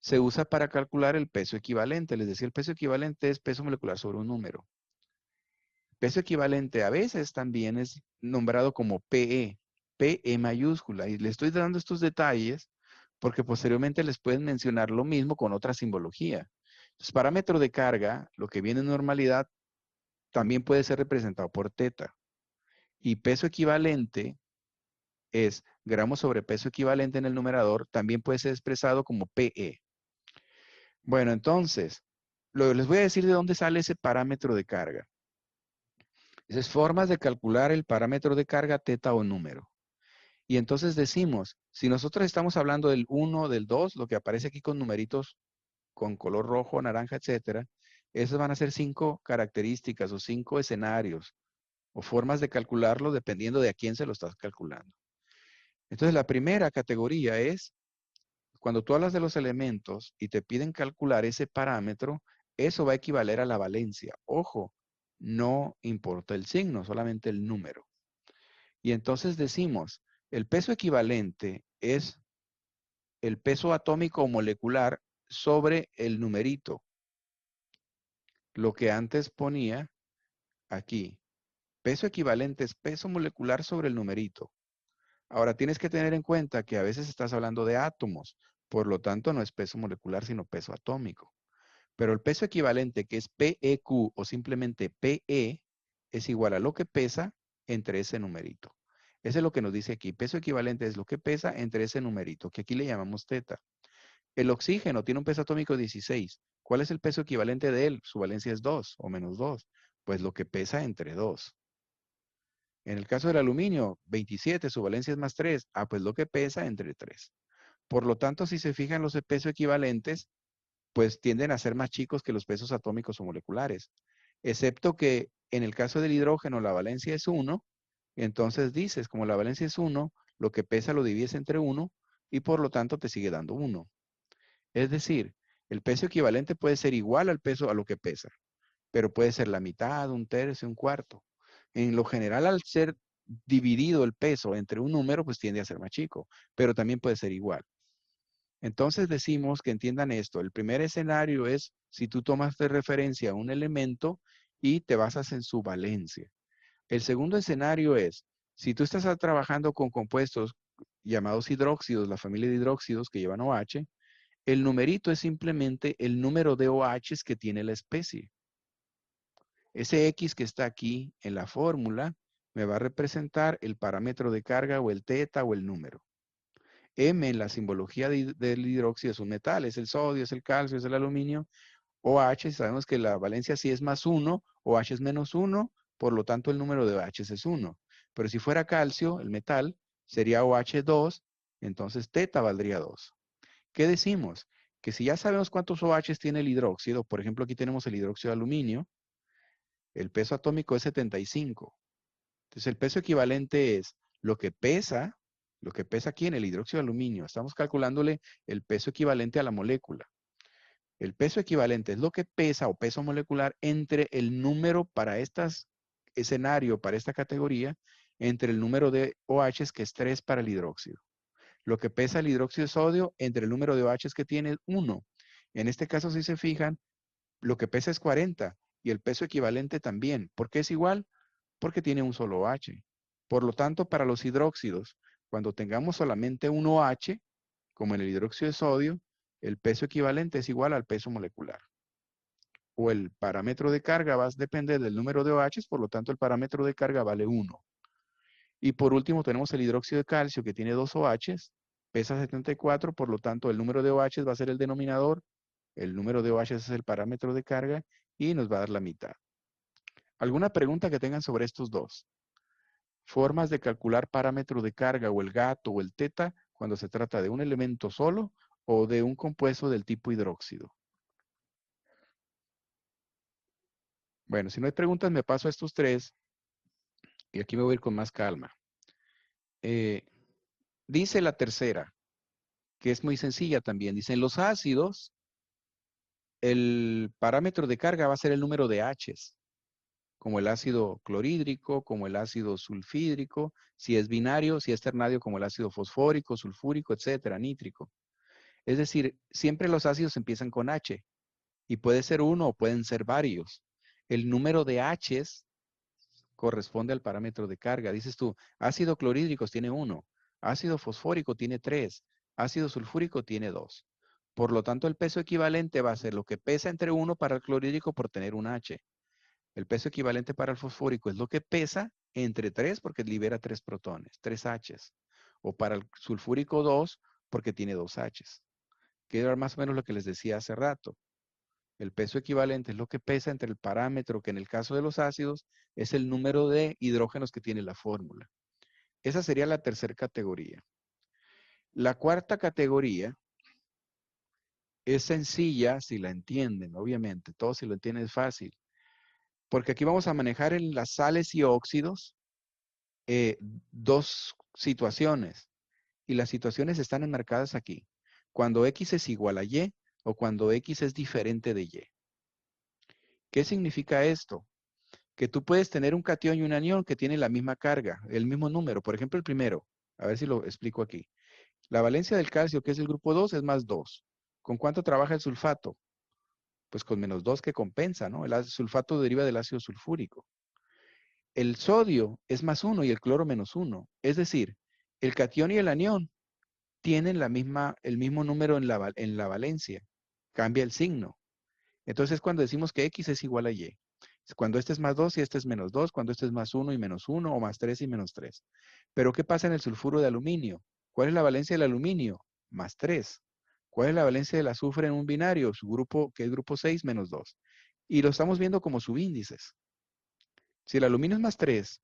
Se usa para calcular el peso equivalente. Les decía, el peso equivalente es peso molecular sobre un número. Peso equivalente a veces también es nombrado como PE, PE mayúscula. Y le estoy dando estos detalles porque posteriormente les pueden mencionar lo mismo con otra simbología. Entonces, parámetro de carga, lo que viene en normalidad, también puede ser representado por teta. Y peso equivalente es gramos sobre peso equivalente en el numerador, también puede ser expresado como PE. Bueno, entonces, les voy a decir de dónde sale ese parámetro de carga. Esas formas de calcular el parámetro de carga teta o número. Y entonces decimos, si nosotros estamos hablando del 1, del 2, lo que aparece aquí con numeritos con color rojo, naranja, etcétera, esas van a ser 5 características o 5 escenarios o formas de calcularlo dependiendo de a quién se lo estás calculando. Entonces, la primera categoría es cuando tú hablas de los elementos y te piden calcular ese parámetro, eso va a equivaler a la valencia. Ojo, no importa el signo, solamente el número. Y entonces decimos, el peso equivalente es el peso atómico o molecular sobre el numerito. Lo que antes ponía aquí. Peso equivalente es peso molecular sobre el numerito. Ahora tienes que tener en cuenta que a veces estás hablando de átomos, por lo tanto no es peso molecular, sino peso atómico. Pero el peso equivalente, que es PEQ o simplemente PE, es igual a lo que pesa entre ese numerito. Eso es lo que nos dice aquí. Peso equivalente es lo que pesa entre ese numerito, que aquí le llamamos teta. El oxígeno tiene un peso atómico de 16. ¿Cuál es el peso equivalente de él? Su valencia es 2 o menos 2. Pues lo que pesa entre 2. En el caso del aluminio, 27, su valencia es más 3. Pues lo que pesa entre 3. Por lo tanto, si se fijan los pesos equivalentes, pues tienden a ser más chicos que los pesos atómicos o moleculares. Excepto que en el caso del hidrógeno la valencia es 1, entonces dices, como la valencia es 1, lo que pesa lo divides entre 1 y por lo tanto te sigue dando 1. Es decir, el peso equivalente puede ser igual al peso a lo que pesa, pero puede ser la mitad, un tercio, un cuarto. En lo general, al ser dividido el peso entre un número, pues tiende a ser más chico, pero también puede ser igual. Entonces decimos que entiendan esto. El primer escenario es si tú tomas de referencia un elemento y te basas en su valencia. El segundo escenario es si tú estás trabajando con compuestos llamados hidróxidos, la familia de hidróxidos que llevan OH, el numerito es simplemente el número de OHs que tiene la especie. Ese X que está aquí en la fórmula me va a representar el parámetro de carga o el teta o el número. M en la simbología del hidróxido es un metal, es el sodio, es el calcio, es el aluminio. OH, sabemos que la valencia sí es más 1, OH es menos 1, por lo tanto el número de OH es 1. Pero si fuera calcio, el metal, sería OH2, entonces teta valdría 2. ¿Qué decimos? Que si ya sabemos cuántos OHs tiene el hidróxido, por ejemplo aquí tenemos el hidróxido de aluminio, el peso atómico es 75. Entonces el peso equivalente es lo que pesa aquí en el hidróxido de aluminio. Estamos calculándole el peso equivalente a la molécula. El peso equivalente es lo que pesa o peso molecular entre el número para este escenario, para esta categoría, entre el número de OHs que es 3 para el hidróxido. Lo que pesa el hidróxido de sodio entre el número de OHs que tiene 1. En este caso, si se fijan, lo que pesa es 40 y el peso equivalente también. ¿Por qué es igual? porque tiene un solo OH. Por lo tanto, para los hidróxidos, cuando tengamos solamente un OH, como en el hidróxido de sodio, el peso equivalente es igual al peso molecular. O el parámetro de carga va a depender del número de OHs, por lo tanto el parámetro de carga vale 1. Y por último tenemos el hidróxido de calcio que tiene 2 OHs, pesa 74, por lo tanto el número de OHs va a ser el denominador, el número de OHs es el parámetro de carga y nos va a dar la mitad. ¿Alguna pregunta que tengan sobre estos dos? Formas de calcular parámetro de carga o el gato o el teta cuando se trata de un elemento solo o de un compuesto del tipo hidróxido. Bueno, si no hay preguntas, me paso a estos tres y aquí me voy a ir con más calma. Dice la tercera, que es muy sencilla también. Dice, en los ácidos, el parámetro de carga va a ser el número de H's, como el ácido clorhídrico, como el ácido sulfídrico, si es binario, si es ternario, como el ácido fosfórico, sulfúrico, etcétera, nítrico. Es decir, siempre los ácidos empiezan con H y puede ser uno o pueden ser varios. El número de H's corresponde al parámetro de carga. Dices tú, ácido clorhídrico tiene 1, ácido fosfórico tiene 3, ácido sulfúrico tiene 2. Por lo tanto, el peso equivalente va a ser lo que pesa entre 1 para el clorhídrico por tener un H. El peso equivalente para el fosfórico es lo que pesa entre 3 porque libera 3 protones, 3 H's. O para el sulfúrico 2 porque tiene 2 H's. Que era más o menos lo que les decía hace rato. El peso equivalente es lo que pesa entre el parámetro, que en el caso de los ácidos es el número de hidrógenos que tiene la fórmula. Esa sería la tercera categoría. La cuarta categoría es sencilla si la entienden, obviamente. Todos si lo entienden es fácil. Porque aquí vamos a manejar en las sales y óxidos dos situaciones. Y las situaciones están enmarcadas aquí. Cuando X es igual a Y o cuando X es diferente de Y. ¿Qué significa esto? Que tú puedes tener un catión y un anión que tienen la misma carga, el mismo número. Por ejemplo, el primero, a ver si lo explico aquí. La valencia del calcio, que es el grupo 2, es más 2. ¿Con cuánto trabaja el sulfato? Pues con menos 2 que compensa, ¿no? El sulfato deriva del ácido sulfúrico. El sodio es más 1 y el cloro menos 1. Es decir, el catión y el anión tienen el mismo número en la valencia. Cambia el signo. Entonces, cuando decimos que X es igual a Y. Cuando este es más 2 y este es menos 2, cuando este es más 1 y menos 1, o más 3 y menos 3. Pero, ¿qué pasa en el sulfuro de aluminio? ¿Cuál es la valencia del aluminio? Más 3. ¿Cuál es la valencia del azufre en un binario? Su grupo, que es grupo 6, menos 2. Y lo estamos viendo como subíndices. Si el aluminio es más 3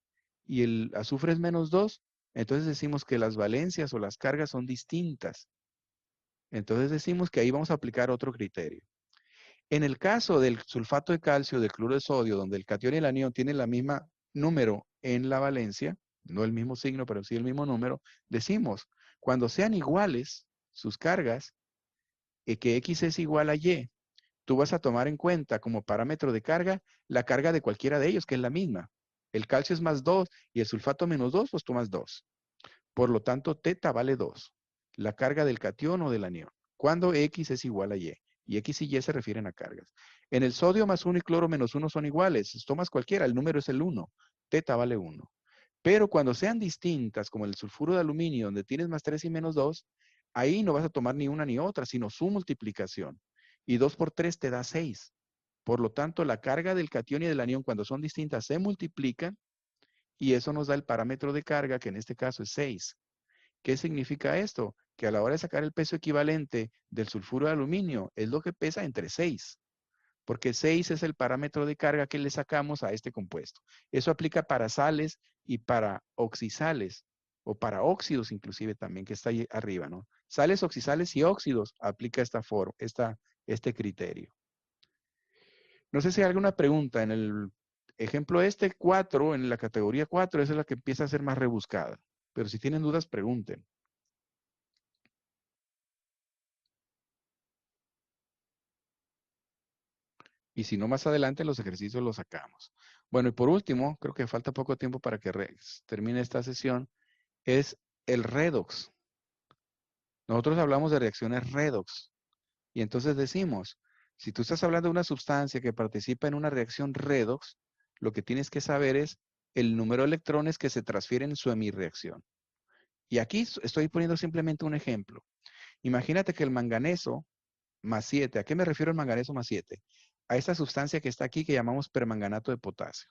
y el azufre es menos 2, entonces decimos que las valencias o las cargas son distintas. Entonces decimos que ahí vamos a aplicar otro criterio. En el caso del sulfato de calcio, del cloro de sodio, donde el catión y el anión tienen la misma número en la valencia, no el mismo signo, pero sí el mismo número, decimos, cuando sean iguales sus cargas, que X es igual a Y, tú vas a tomar en cuenta como parámetro de carga la carga de cualquiera de ellos, que es la misma. El calcio es más 2 y el sulfato menos 2, pues tomas 2. Por lo tanto, teta vale 2. La carga del catión o del anión. Cuando X es igual a Y. Y X y Y se refieren a cargas. En el sodio más 1 y cloro menos 1 son iguales. Tomas cualquiera, el número es el 1. Teta vale 1. Pero cuando sean distintas, como el sulfuro de aluminio, donde tienes más 3 y menos 2, ahí no vas a tomar ni una ni otra, sino su multiplicación. Y 2 por 3 te da 6. Por lo tanto, la carga del catión y del anión, cuando son distintas, se multiplican y eso nos da el parámetro de carga, que en este caso es 6. ¿Qué significa esto? Que a la hora de sacar el peso equivalente del sulfuro de aluminio, es lo que pesa entre 6. Porque 6 es el parámetro de carga que le sacamos a este compuesto. Eso aplica para sales y para oxisales, o para óxidos inclusive también, que está ahí arriba, ¿no? Sales, oxisales y óxidos aplica este criterio. No sé si hay alguna pregunta. En el ejemplo 4, en la categoría 4, esa es la que empieza a ser más rebuscada. Pero si tienen dudas, pregunten. Y si no, más adelante los ejercicios los sacamos. Bueno, y por último, creo que falta poco tiempo para que termine esta sesión, es el redox. Nosotros hablamos de reacciones redox. Y entonces decimos, si tú estás hablando de una sustancia que participa en una reacción redox, lo que tienes que saber es el número de electrones que se transfieren en su hemirreacción. Y aquí estoy poniendo simplemente un ejemplo. Imagínate que el manganeso más 7, ¿a qué me refiero el manganeso más 7? A esta sustancia que está aquí que llamamos permanganato de potasio.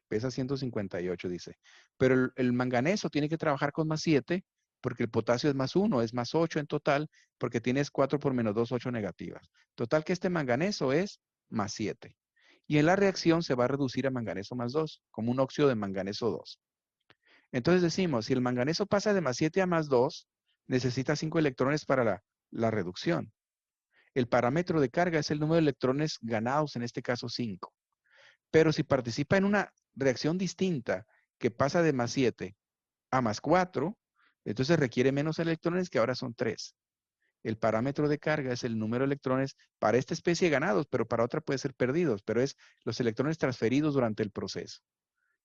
Pesa 158, dice. Pero el manganeso tiene que trabajar con más 7 porque el potasio es más 1, es más 8 en total, porque tienes 4 por menos 2, 8 negativas. Total que este manganeso es más 7. Y en la reacción se va a reducir a manganeso más 2, como un óxido de manganeso 2. Entonces decimos, si el manganeso pasa de más 7 a más 2, necesita 5 electrones para la reducción. El parámetro de carga es el número de electrones ganados, en este caso 5. Pero si participa en una reacción distinta que pasa de más 7 a más 4, entonces requiere menos electrones, que ahora son 3. El parámetro de carga es el número de electrones para esta especie ganados, pero para otra puede ser perdidos, pero es los electrones transferidos durante el proceso.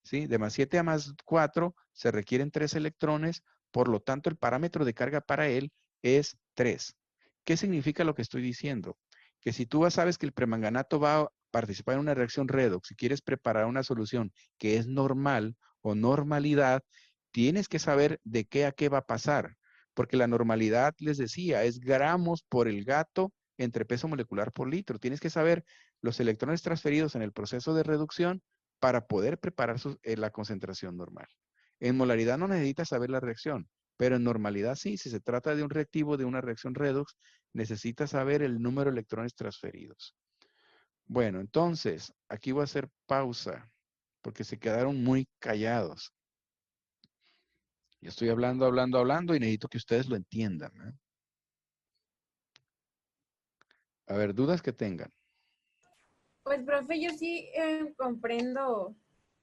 ¿Sí? De más 7 a más 4 se requieren 3 electrones, por lo tanto el parámetro de carga para él es 3. ¿Qué significa lo que estoy diciendo? Que si tú sabes que el premanganato va a participar en una reacción redox, si quieres preparar una solución que es normal o normalidad, tienes que saber de qué a qué va a pasar, porque la normalidad, les decía, es gramos por el gato entre peso molecular por litro. Tienes que saber los electrones transferidos en el proceso de reducción para poder preparar la concentración normal. En molaridad no necesitas saber la reacción, pero en normalidad sí. Si se trata de un reactivo de una reacción redox, necesitas saber el número de electrones transferidos. Bueno, entonces, aquí voy a hacer pausa, porque se quedaron muy callados. Yo estoy hablando, hablando, hablando y necesito que ustedes lo entiendan, ¿eh? A ver, dudas que tengan. Pues, profe, yo sí comprendo,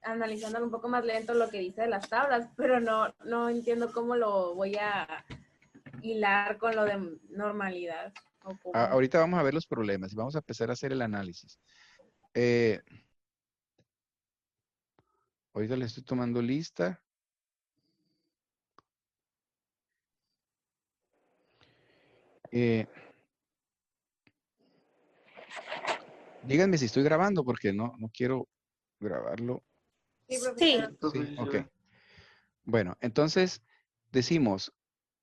analizándolo un poco más lento, lo que dice de las tablas, pero no entiendo cómo lo voy a hilar con lo de normalidad. Ahorita vamos a ver los problemas y vamos a empezar a hacer el análisis. Ahorita le estoy tomando lista. Díganme si estoy grabando porque no quiero grabarlo. Sí, Sí. profesor. Sí, ok. Bueno, entonces decimos,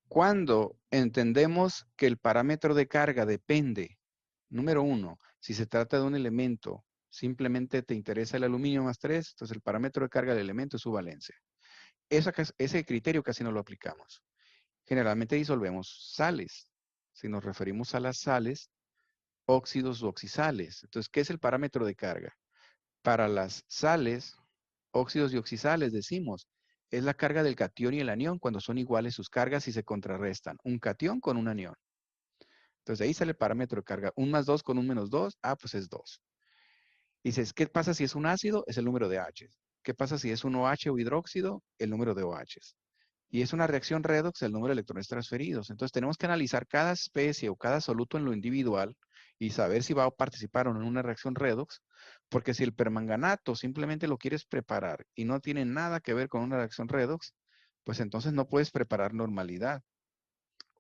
cuando entendemos que el parámetro de carga depende, número 1, si se trata de un elemento, simplemente te interesa el aluminio más 3, entonces el parámetro de carga del elemento es su valencia. Ese criterio casi no lo aplicamos. Generalmente disolvemos sales. Si nos referimos a las sales, óxidos u oxisales. Entonces, ¿qué es el parámetro de carga? Para las sales, óxidos y oxisales, decimos, es la carga del catión y el anión cuando son iguales sus cargas y se contrarrestan. Un catión con un anión. Entonces, ahí sale el parámetro de carga. Un más 2 con un menos 2, pues es 2. Dices, ¿qué pasa si es un ácido? Es el número de H. ¿Qué pasa si es un OH o hidróxido? El número de OH. Y es una reacción redox, el número de electrones transferidos. Entonces, tenemos que analizar cada especie o cada soluto en lo individual y saber si va a participar o no en una reacción redox, porque si el permanganato simplemente lo quieres preparar y no tiene nada que ver con una reacción redox, pues entonces no puedes preparar normalidad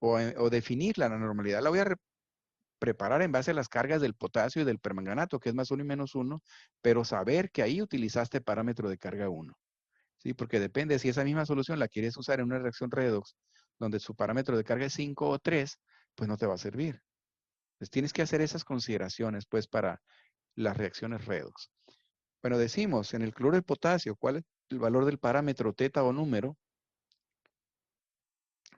o definirla. La normalidad la voy a preparar en base a las cargas del potasio y del permanganato, que es más 1 y menos 1, pero saber que ahí utilizaste parámetro de carga 1. ¿Sí? Porque depende si esa misma solución la quieres usar en una reacción redox, donde su parámetro de carga es 5 o 3, pues no te va a servir. Entonces tienes que hacer esas consideraciones, pues, para las reacciones redox. Bueno, decimos, en el cloro de potasio, ¿cuál es el valor del parámetro teta o número?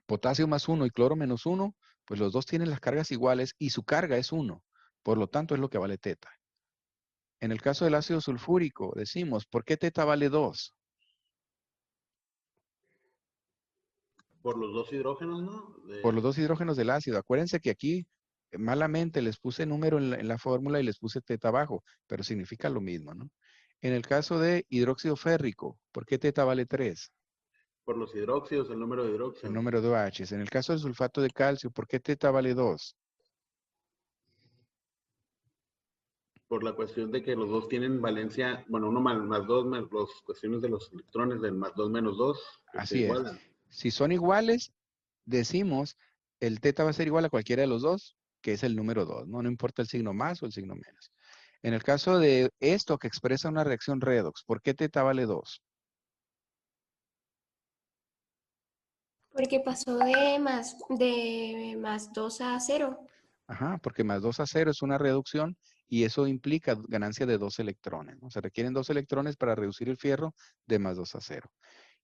Potasio más 1 y cloro menos 1, pues los dos tienen las cargas iguales y su carga es 1. Por lo tanto, es lo que vale teta. En el caso del ácido sulfúrico, decimos, ¿por qué teta vale 2? Por los dos hidrógenos, ¿no? Por los dos hidrógenos del ácido. Acuérdense que aquí malamente les puse número en la fórmula y les puse teta abajo, pero significa lo mismo, ¿no? En el caso de hidróxido férrico, ¿por qué teta vale 3? Por los hidróxidos, el número de hidróxidos. El número de OH. En el caso del sulfato de calcio, ¿por qué teta vale 2? Por la cuestión de que los dos tienen valencia, bueno, uno más dos, más las cuestiones de los electrones del más 2 menos 2. Así es. Si son iguales, decimos, el teta va a ser igual a cualquiera de los dos, que es el número 2, ¿no? No importa el signo más o el signo menos. En el caso de esto que expresa una reacción redox, ¿por qué teta vale 2? Porque pasó de más 2 a 0. Ajá, porque más 2 a 0 es una reducción y eso implica ganancia de 2 electrones, ¿no? Se requieren 2 electrones para reducir el fierro de más 2 a 0.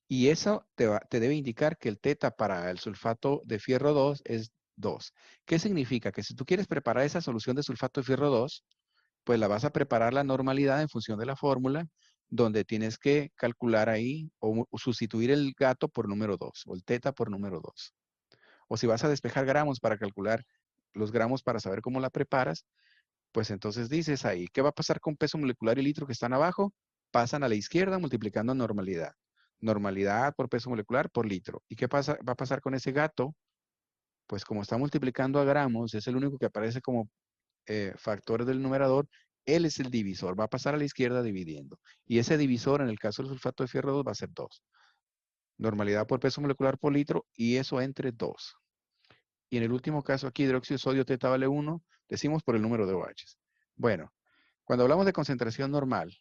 Y eso te debe indicar que el teta para el sulfato de fierro 2 es 2. ¿Qué significa? Que si tú quieres preparar esa solución de sulfato de fierro 2, pues la vas a preparar la normalidad en función de la fórmula, donde tienes que calcular ahí o sustituir el gato por número 2 o el teta por número 2. O si vas a despejar gramos para calcular los gramos para saber cómo la preparas, pues entonces dices ahí, ¿qué va a pasar con peso molecular y litro que están abajo? Pasan a la izquierda multiplicando normalidad. Normalidad por peso molecular por litro. ¿Y qué pasa, va a pasar con ese gato? Pues como está multiplicando a gramos, es el único que aparece como factor del numerador, él es el divisor, va a pasar a la izquierda dividiendo. Y ese divisor en el caso del sulfato de fierro 2 va a ser 2. Normalidad por peso molecular por litro y eso entre 2. Y en el último caso aquí, hidróxido de sodio teta vale 1, decimos por el número de OH. Bueno, cuando hablamos de concentración normal,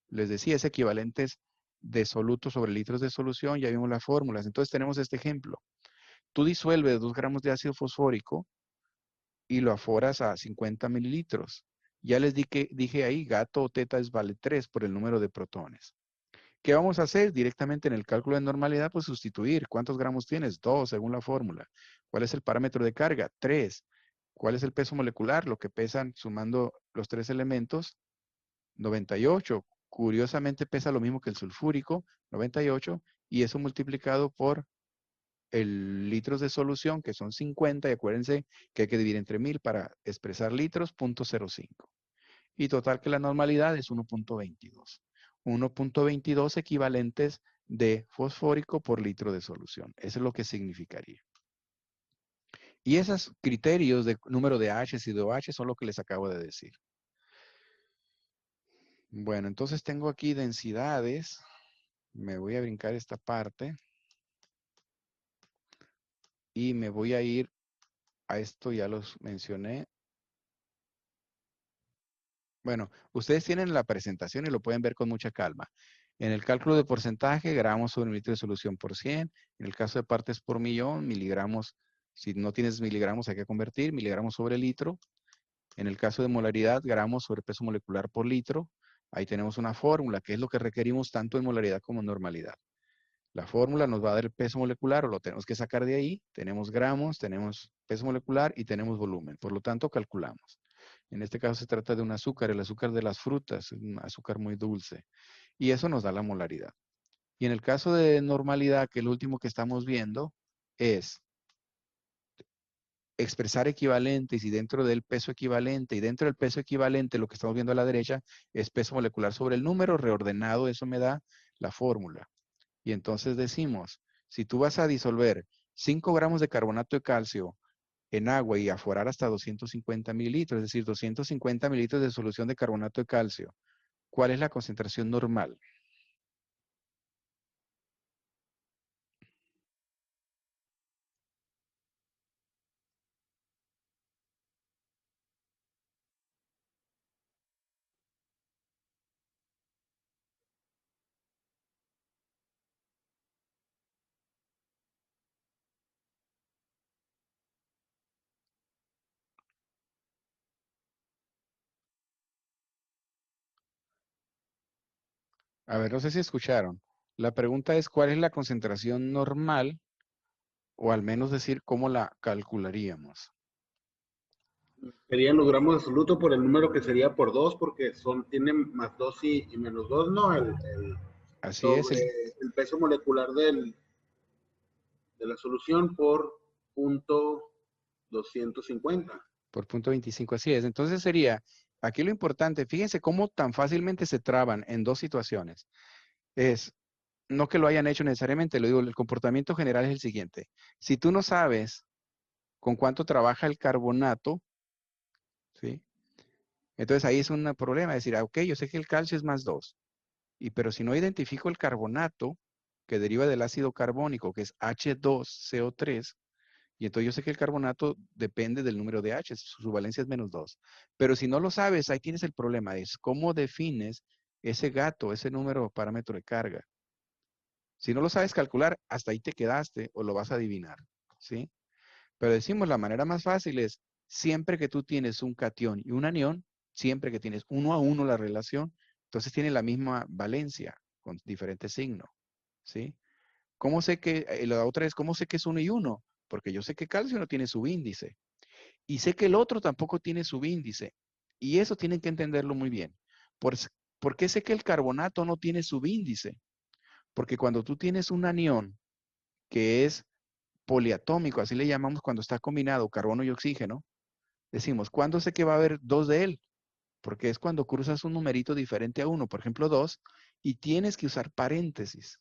les decía, es equivalentes de soluto sobre litros de solución, ya vimos las fórmulas. Entonces tenemos este ejemplo. Tú disuelves 2 gramos de ácido fosfórico y lo aforas a 50 mililitros. Ya les dije ahí, gato o teta es vale 3 por el número de protones. ¿Qué vamos a hacer directamente en el cálculo de normalidad? Pues sustituir. ¿Cuántos gramos tienes? 2 según la fórmula. ¿Cuál es el parámetro de carga? 3. ¿Cuál es el peso molecular? Lo que pesan sumando los 3 elementos. 98. Curiosamente pesa lo mismo que el sulfúrico, 98. Y eso multiplicado por el litros de solución, que son 50. Y acuérdense que hay que dividir entre 1000 para expresar litros, 0.05. Y total que la normalidad es 1.22. 1.22 equivalentes de fosfórico por litro de solución. Eso es lo que significaría. Y esos criterios de número de H y de OH son lo que les acabo de decir. Bueno, entonces tengo aquí densidades. Me voy a brincar esta parte. Y me voy a ir a esto, ya los mencioné. Bueno, ustedes tienen la presentación y lo pueden ver con mucha calma. En el cálculo de porcentaje, gramos sobre litro de solución por 100. En el caso de partes por millón, miligramos. Si no tienes miligramos, hay que convertir. Miligramos sobre litro. En el caso de molaridad, gramos sobre peso molecular por litro. Ahí tenemos una fórmula, que es lo que requerimos tanto en molaridad como en normalidad. La fórmula nos va a dar el peso molecular o lo tenemos que sacar de ahí. Tenemos gramos, tenemos peso molecular y tenemos volumen. Por lo tanto, calculamos. En este caso se trata de un azúcar, el azúcar de las frutas, un azúcar muy dulce. Y eso nos da la molaridad. Y en el caso de normalidad, que el último que estamos viendo es expresar equivalentes y dentro del peso equivalente, y dentro del peso equivalente, lo que estamos viendo a la derecha es peso molecular sobre el número reordenado, eso me da la fórmula. Y entonces decimos, si tú vas a disolver 5 gramos de carbonato de calcio en agua y aforar hasta 250 mililitros, es decir, 250 mililitros de solución de carbonato de calcio, ¿cuál es la concentración normal? A ver, no sé si escucharon. La pregunta es, ¿cuál es la concentración normal? O al menos decir cómo la calcularíamos. Serían los gramos de absoluto por el número que sería por 2, porque tienen más 2 y menos 2, ¿no? Así es, Sobre el peso molecular de la solución por punto 250. por punto 25, así es. Entonces sería, aquí lo importante, fíjense cómo tan fácilmente se traban en dos situaciones. Es, no que lo hayan hecho necesariamente, lo digo, el comportamiento general es el siguiente. Si tú no sabes con cuánto trabaja el carbonato, ¿sí? Entonces ahí es un problema, decir, ok, yo sé que el calcio es más 2, pero si no identifico el carbonato que deriva del ácido carbónico, que es H2CO3, Y entonces yo sé que el carbonato depende del número de H, su valencia es -2. Pero si no lo sabes, ahí tienes el problema, es cómo defines ese gato, ese número parámetro de carga. Si no lo sabes calcular, hasta ahí te quedaste o lo vas a adivinar, ¿sí? Pero decimos, la manera más fácil es, siempre que tú tienes un cation y un anión, siempre que tienes 1 a 1 la relación, entonces tiene la misma valencia con diferente signo, ¿sí? ¿Cómo sé que, la otra es, cómo sé que es 1 y 1? Porque yo sé que calcio no tiene subíndice. Y sé que el otro tampoco tiene subíndice. Y eso tienen que entenderlo muy bien. ¿Por qué sé que el carbonato no tiene subíndice? Porque cuando tú tienes un anión que es poliatómico, así le llamamos cuando está combinado carbono y oxígeno, decimos, ¿cuándo sé que va a haber dos de él? Porque es cuando cruzas un numerito diferente a uno, por ejemplo 2, y tienes que usar paréntesis.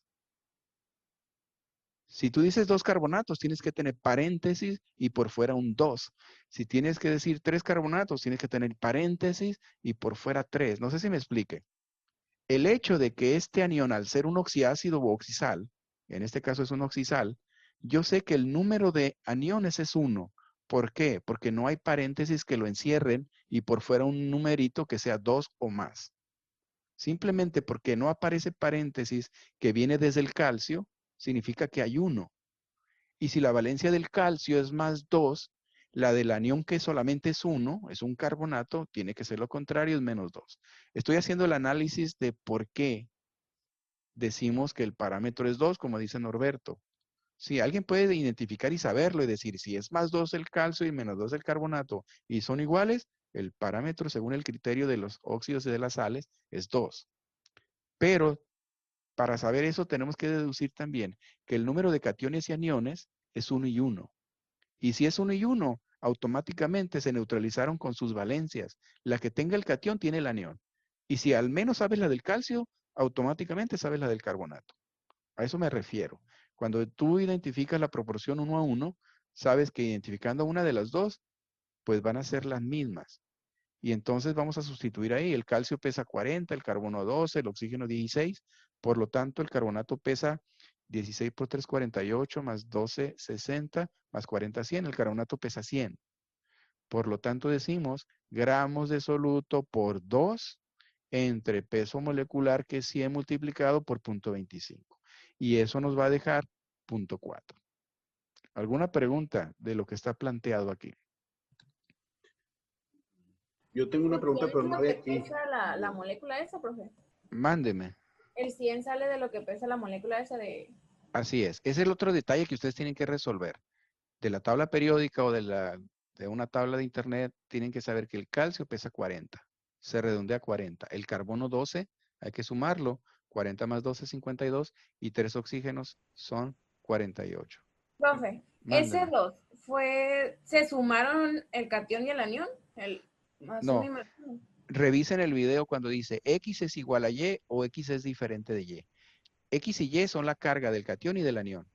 Si tú dices 2 carbonatos, tienes que tener paréntesis y por fuera un 2. Si tienes que decir 3 carbonatos, tienes que tener paréntesis y por fuera 3. No sé si me explique. El hecho de que este anión, al ser un oxiácido o oxisal, en este caso es un oxisal, yo sé que el número de aniones es 1. ¿Por qué? Porque no hay paréntesis que lo encierren y por fuera un numerito que sea 2 o más. Simplemente porque no aparece paréntesis que viene desde el calcio, significa que hay 1. Y si la valencia del calcio es +2, la del anión que solamente es 1, es un carbonato, tiene que ser lo contrario, es -2. Estoy haciendo el análisis de por qué decimos que el parámetro es 2, como dice Norberto. Si alguien puede identificar y saberlo y decir si es +2 el calcio y -2 el carbonato y son iguales, el parámetro según el criterio de los óxidos y de las sales es 2. Pero para saber eso tenemos que deducir también que el número de cationes y aniones es 1 y 1. Y si es 1 y 1, automáticamente se neutralizaron con sus valencias. La que tenga el catión tiene el anión. Y si al menos sabes la del calcio, automáticamente sabes la del carbonato. A eso me refiero. Cuando tú identificas la proporción 1 a 1, sabes que identificando una de las dos, pues van a ser las mismas. Y entonces vamos a sustituir ahí. El calcio pesa 40, el carbono 12, el oxígeno 16. Por lo tanto, el carbonato pesa 16 por 3, 48, más 12, 60, más 40, 100. El carbonato pesa 100. Por lo tanto, decimos gramos de soluto por 2 entre peso molecular, que es 100 multiplicado por 0.25. Y eso nos va a dejar 0.4. ¿Alguna pregunta de lo que está planteado aquí? Yo tengo una pregunta, pero no de aquí. ¿Pesa la molécula esa, profe? Mándeme. El 100 sale de lo que pesa la molécula esa de... Así es. Ese es el otro detalle que ustedes tienen que resolver. De la tabla periódica o de una tabla de internet, tienen que saber que el calcio pesa 40. Se redondea a 40. El carbono 12, hay que sumarlo. 40 más 12, 52. Y 3 oxígenos son 48. Profe, ese Mándeme. 2 fue... ¿Se sumaron el catión y el anión? El más uno y No. más uno. Revisen el video cuando dice X es igual a Y o X es diferente de Y. X y Y son la carga del catión y del anión.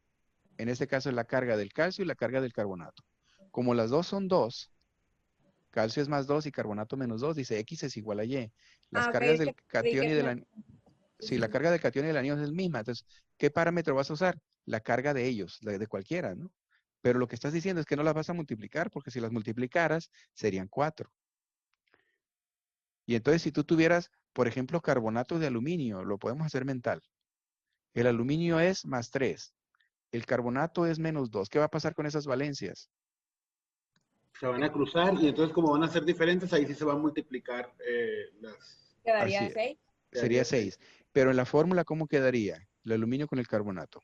En este caso es la carga del calcio y la carga del carbonato. Como las dos son 2, calcio es +2 y carbonato -2, dice X es igual a Y. Las Ok, cargas es del que creí catión que y del no. anión, si la carga del catión y del anión es la misma, entonces, ¿qué parámetro vas a usar? La carga de ellos, la de cualquiera, ¿no? Pero lo que estás diciendo es que no las vas a multiplicar, porque si las multiplicaras, serían 4. Y entonces, si tú tuvieras, por ejemplo, carbonato de aluminio, lo podemos hacer mental. El aluminio es +3. El carbonato es -2. ¿Qué va a pasar con esas valencias? Se van a cruzar y entonces como van a ser diferentes, ahí sí se va a multiplicar las... Así Quedaría es. 6. Sería 6. Pero en la fórmula, ¿cómo quedaría? El aluminio con el carbonato.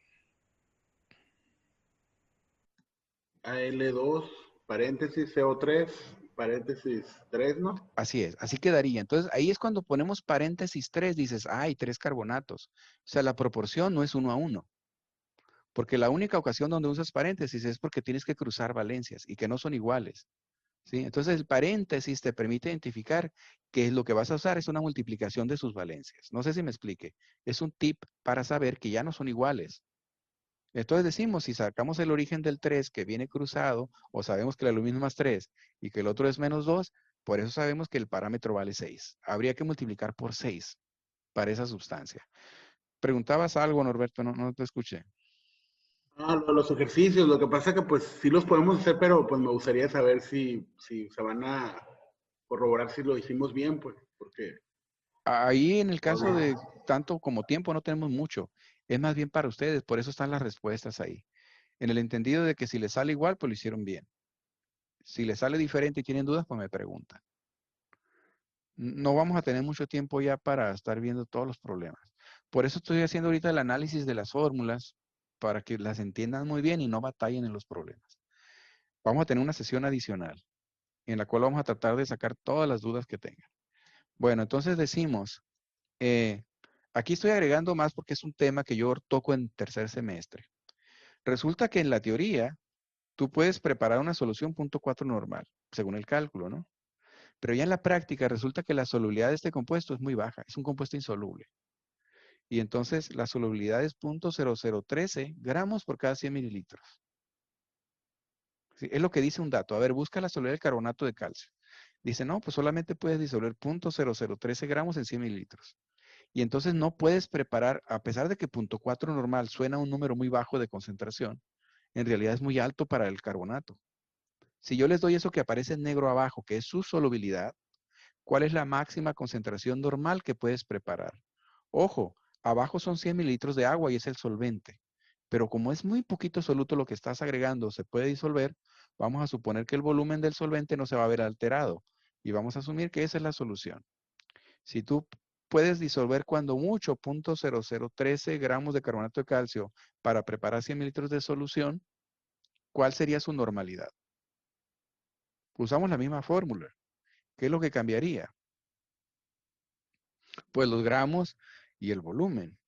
Al2, paréntesis, CO3, paréntesis 3, ¿no? Así es, así quedaría. Entonces, ahí es cuando ponemos paréntesis 3, dices, hay 3 carbonatos. O sea, la proporción no es 1 a 1. Porque la única ocasión donde usas paréntesis es porque tienes que cruzar valencias y que no son iguales. ¿Sí? Entonces, el paréntesis te permite identificar que lo que vas a usar es una multiplicación de sus valencias. No sé si me explique. Es un tip para saber que ya no son iguales. Entonces decimos, si sacamos el origen del 3 que viene cruzado, o sabemos que el aluminio es +3 y que el otro es -2, por eso sabemos que el parámetro vale 6. Habría que multiplicar por 6 para esa sustancia. Preguntabas algo, Norberto, no te escuché. Los ejercicios, lo que pasa que pues sí los podemos hacer, pero pues me gustaría saber si se van a corroborar si lo hicimos bien, pues, porque... Ahí en el caso de tanto como tiempo no tenemos mucho. Es más bien para ustedes, por eso están las respuestas ahí. En el entendido de que si les sale igual, pues lo hicieron bien. Si les sale diferente y tienen dudas, pues me preguntan. No vamos a tener mucho tiempo ya para estar viendo todos los problemas. Por eso estoy haciendo ahorita el análisis de las fórmulas para que las entiendan muy bien y no batallen en los problemas. Vamos a tener una sesión adicional en la cual vamos a tratar de sacar todas las dudas que tengan. Bueno, entonces decimos, aquí estoy agregando más porque es un tema que yo toco en tercer semestre. Resulta que en la teoría, tú puedes preparar una solución punto 4 normal, según el cálculo, ¿no? Pero ya en la práctica resulta que la solubilidad de este compuesto es muy baja, es un compuesto insoluble. Y entonces la solubilidad es 0.0013 gramos por cada 100 mililitros. ¿Sí? Es lo que dice un dato. A ver, busca la solubilidad del carbonato de calcio. Dice, no, pues solamente puedes disolver 0.0013 gramos en 100 mililitros. Y entonces no puedes preparar, a pesar de que 0.4 normal suena un número muy bajo de concentración, en realidad es muy alto para el carbonato. Si yo les doy eso que aparece en negro abajo, que es su solubilidad, ¿cuál es la máxima concentración normal que puedes preparar? Ojo, abajo son 100 mililitros de agua y es el solvente. Pero como es muy poquito soluto lo que estás agregando, se puede disolver, vamos a suponer que el volumen del solvente no se va a ver alterado. Y vamos a asumir que esa es la solución. Si tú puedes disolver cuando mucho 0.0013 gramos de carbonato de calcio para preparar 100 mililitros de solución, ¿cuál sería su normalidad? Usamos la misma fórmula. ¿Qué es lo que cambiaría? Pues los gramos y el volumen.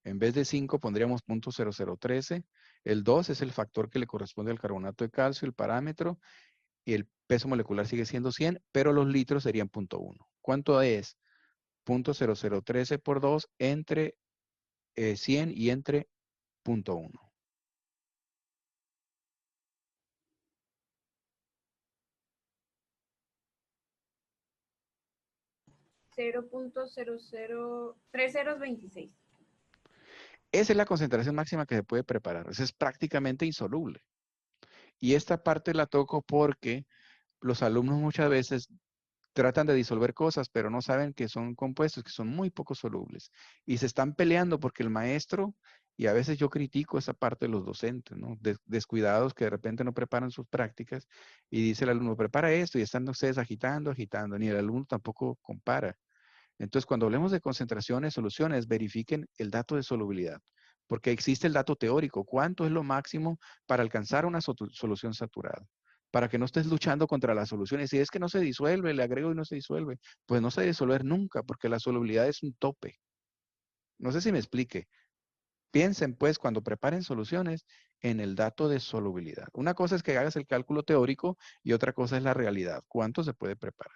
En vez de 5 pondríamos 0.0013. El 2 es el factor que le corresponde al carbonato de calcio, el parámetro, y el peso molecular sigue siendo 100, pero los litros serían 0.1. ¿Cuánto es? 0.0013 por 2 entre 100 y entre 0.1. 0.003026. Esa es la concentración máxima que se puede preparar. Esa es prácticamente insoluble. Y esta parte la toco porque los alumnos muchas veces tratan de disolver cosas, pero no saben que son compuestos que son muy poco solubles. Y se están peleando porque el maestro, y a veces yo critico esa parte de los docentes, ¿no? Descuidados que de repente no preparan sus prácticas y dice el alumno, prepara esto y están ustedes agitando, ni el alumno tampoco compara. Entonces, cuando hablemos de concentraciones, soluciones, verifiquen el dato de solubilidad, porque existe el dato teórico. ¿Cuánto es lo máximo para alcanzar una solución saturada? Para que no estés luchando contra las soluciones. Si es que no se disuelve, le agrego y no se disuelve, pues no se debe disolver nunca, porque la solubilidad es un tope. No sé si me explique. Piensen, pues, cuando preparen soluciones, en el dato de solubilidad. Una cosa es que hagas el cálculo teórico y otra cosa es la realidad. ¿Cuánto se puede preparar?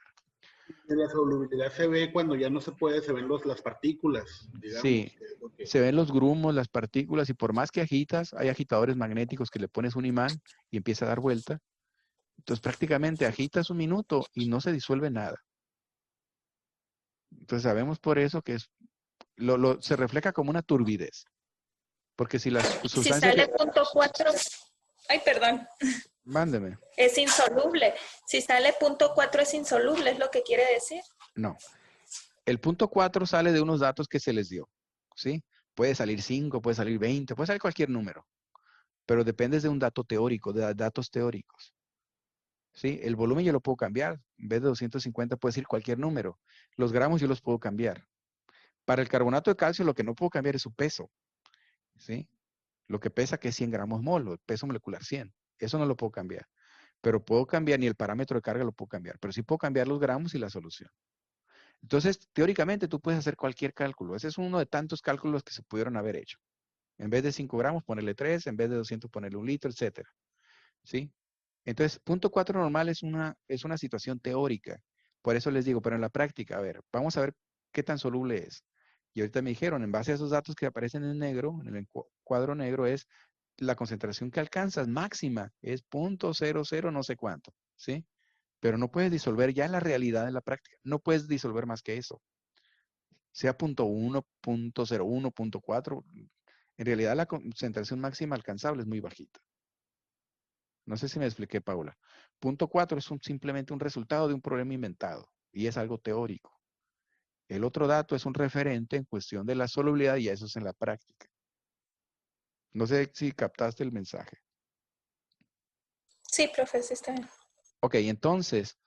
La solubilidad se ve cuando ya no se puede, se ven las partículas, digamos. Sí, se ven los grumos, las partículas, y por más que agitas, hay agitadores magnéticos que le pones un imán y empieza a dar vuelta. Entonces prácticamente agitas un minuto y no se disuelve nada. Entonces sabemos por eso que se refleja como una turbidez. Porque si la Si sustancia sale que... 0.4, ay, perdón, Mándeme. es insoluble. Si sale 0.4 es insoluble, es lo que quiere decir. No. El punto 4 sale de unos datos que se les dio. ¿Sí? Puede salir 5, puede salir 20, puede salir cualquier número. Pero depende de un dato teórico, de datos teóricos. ¿Sí? El volumen yo lo puedo cambiar. En vez de 250 puede ser cualquier número. Los gramos yo los puedo cambiar. Para el carbonato de calcio lo que no puedo cambiar es su peso. ¿Sí? Lo que pesa que es 100 gramos mol, el peso molecular 100. Eso no lo puedo cambiar. Pero puedo cambiar, ni el parámetro de carga lo puedo cambiar. Pero sí puedo cambiar los gramos y la solución. Entonces, teóricamente tú puedes hacer cualquier cálculo. Ese es uno de tantos cálculos que se pudieron haber hecho. En vez de 5 gramos, ponerle 3. En vez de 200, ponerle 1 litro, etcétera. ¿Sí? Entonces, 0.4 normal es una situación teórica. Por eso les digo, pero en la práctica, a ver, vamos a ver qué tan soluble es. Y ahorita me dijeron, en base a esos datos que aparecen en negro, en el cuadro negro, es la concentración que alcanzas máxima, es 0.00 no sé cuánto, ¿sí? Pero no puedes disolver ya en la realidad, en la práctica, no puedes disolver más que eso. Sea 0.1, 0.01, 0.4, En realidad la concentración máxima alcanzable es muy bajita. No sé si me expliqué, Paula. Punto 4 es simplemente un resultado de un problema inventado y es algo teórico. El otro dato es un referente en cuestión de la solubilidad y eso es en la práctica. No sé si captaste el mensaje. Sí, profe, sí está bien. Ok, entonces,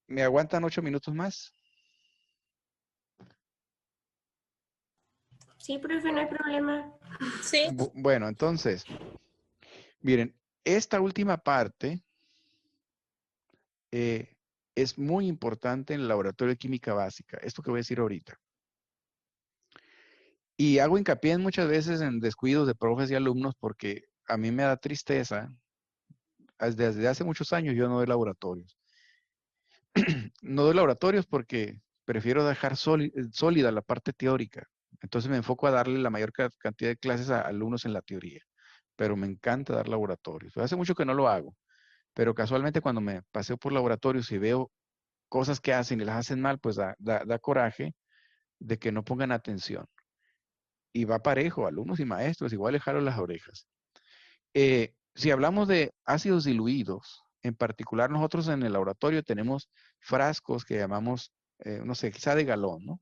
¿me aguantan 8 minutos más? Sí, profe, no hay problema. Sí, Bueno, entonces, miren, esta última parte es muy importante en el laboratorio de química básica, esto que voy a decir ahorita. Y hago hincapié muchas veces en descuidos de profes y alumnos porque a mí me da tristeza. Desde hace muchos años yo no doy laboratorios. No doy laboratorios porque prefiero dejar sólida la parte teórica. Entonces me enfoco a darle la mayor cantidad de clases a alumnos en la teoría. Pero me encanta dar laboratorios. Hace mucho que no lo hago. Pero casualmente cuando me paseo por laboratorios y veo cosas que hacen y las hacen mal, pues da coraje de que no pongan atención. Y va parejo, alumnos y maestros, igual les jalo las orejas. Si hablamos de ácidos diluidos, en particular nosotros en el laboratorio tenemos frascos que llamamos, no sé, quizá de galón, ¿no?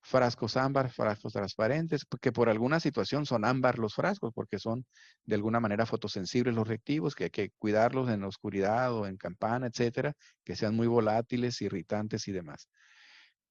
Frascos ámbar, frascos transparentes, que por alguna situación son ámbar los frascos, porque son de alguna manera fotosensibles los reactivos, que hay que cuidarlos en la oscuridad o en campana, etcétera, que sean muy volátiles, irritantes y demás.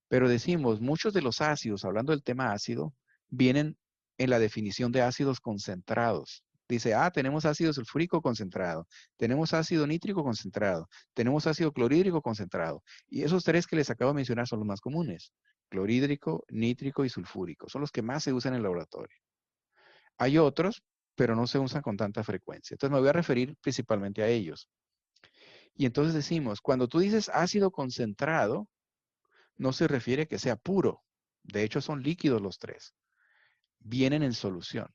Pero decimos, muchos de los ácidos, hablando del tema ácido, vienen en la definición de ácidos concentrados. Dice, tenemos ácido sulfúrico concentrado, tenemos ácido nítrico concentrado, tenemos ácido clorhídrico concentrado. Y esos tres que les acabo de mencionar son los más comunes. Clorhídrico, nítrico y sulfúrico. Son los que más se usan en el laboratorio. Hay otros, pero no se usan con tanta frecuencia. Entonces me voy a referir principalmente a ellos. Y entonces decimos, cuando tú dices ácido concentrado, no se refiere que sea puro. De hecho, son líquidos los tres. Vienen en solución.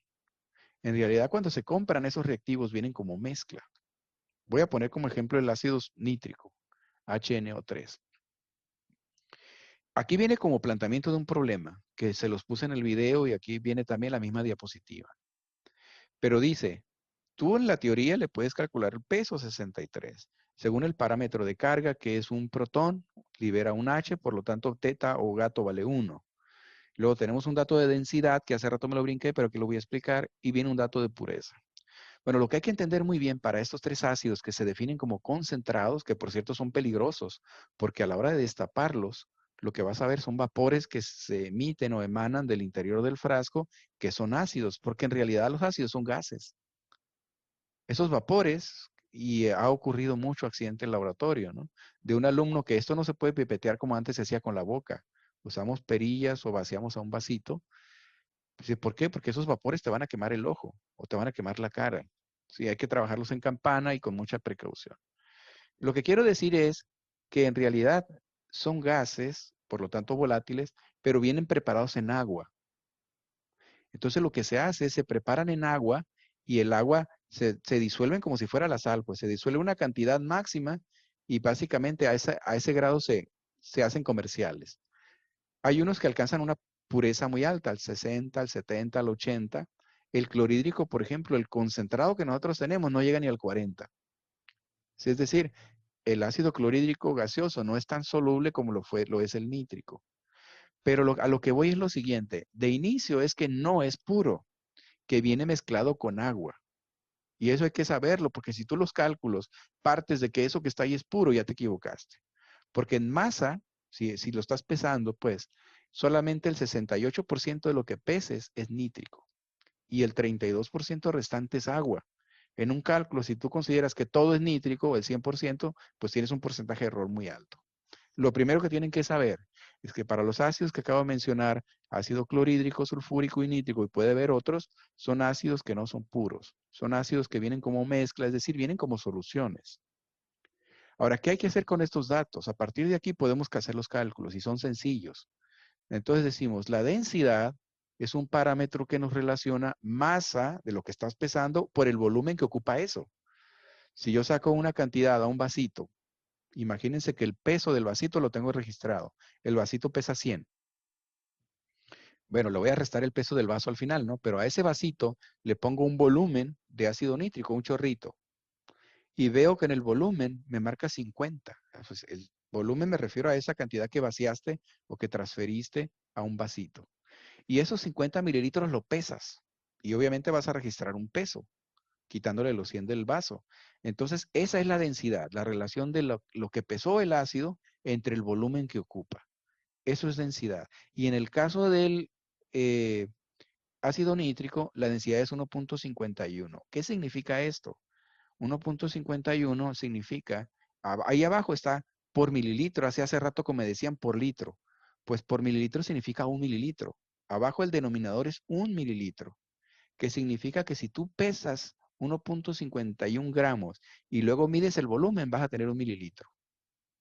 En realidad, cuando se compran esos reactivos, vienen como mezcla. Voy a poner como ejemplo el ácido nítrico, HNO3. Aquí viene como planteamiento de un problema, que se los puse en el video y aquí viene también la misma diapositiva. Pero dice, tú en la teoría le puedes calcular el peso 63. Según el parámetro de carga, que es un protón, libera un H, por lo tanto, teta o gato vale 1. Luego tenemos un dato de densidad, que hace rato me lo brinqué, pero que lo voy a explicar, y viene un dato de pureza. Bueno, lo que hay que entender muy bien para estos tres ácidos que se definen como concentrados, que por cierto son peligrosos, porque a la hora de destaparlos, lo que vas a ver son vapores que se emiten o emanan del interior del frasco, que son ácidos, porque en realidad los ácidos son gases. Esos vapores, y ha ocurrido mucho accidente en laboratorio, ¿no? De un alumno que esto no se puede pipetear como antes se hacía con la boca. Usamos perillas o vaciamos a un vasito. ¿Por qué? Porque esos vapores te van a quemar el ojo o te van a quemar la cara. Sí, hay que trabajarlos en campana y con mucha precaución. Lo que quiero decir es que en realidad son gases, por lo tanto volátiles, pero vienen preparados en agua. Entonces lo que se hace es se preparan en agua y el agua se disuelven como si fuera la sal, pues se disuelve una cantidad máxima y básicamente a ese grado se hacen comerciales. Hay unos que alcanzan una pureza muy alta, al 60, al 70, al 80. El clorhídrico, por ejemplo, el concentrado que nosotros tenemos no llega ni al 40. Es decir, el ácido clorhídrico gaseoso no es tan soluble como lo es el nítrico. Pero a lo que voy es lo siguiente. De inicio es que no es puro, que viene mezclado con agua. Y eso hay que saberlo, porque si tú los cálculos partes de que eso que está ahí es puro, ya te equivocaste. Porque en masa, si lo estás pesando, pues solamente el 68% de lo que peses es nítrico y el 32% restante es agua. En un cálculo, si tú consideras que todo es nítrico, el 100%, pues tienes un porcentaje de error muy alto. Lo primero que tienen que saber es que para los ácidos que acabo de mencionar, ácido clorhídrico, sulfúrico y nítrico, y puede haber otros, son ácidos que no son puros. Son ácidos que vienen como mezcla, es decir, vienen como soluciones. Ahora, ¿qué hay que hacer con estos datos? A partir de aquí podemos hacer los cálculos y son sencillos. Entonces decimos, la densidad es un parámetro que nos relaciona masa de lo que estás pesando por el volumen que ocupa eso. Si yo saco una cantidad a un vasito Imagínense que el peso del vasito lo tengo registrado. El vasito pesa 100. Bueno, le voy a restar el peso del vaso al final, ¿no? Pero a ese vasito le pongo un volumen de ácido nítrico, un chorrito. Y veo que en el volumen me marca 50. Pues el volumen me refiero a esa cantidad que vaciaste o que transferiste a un vasito. Y esos 50 mililitros lo pesas. Y obviamente vas a registrar un peso, quitándole los 100 del vaso. Entonces, esa es la densidad, la relación de lo que pesó el ácido entre el volumen que ocupa. Eso es densidad. Y en el caso del ácido nítrico, la densidad es 1.51. ¿Qué significa esto? 1.51 significa, ahí abajo está por mililitro, hace rato como me decían por litro. Pues por mililitro significa 1 mililitro. Abajo el denominador es 1 mililitro, que significa que si tú pesas 1.51 gramos y luego mides el volumen, vas a tener 1 mililitro.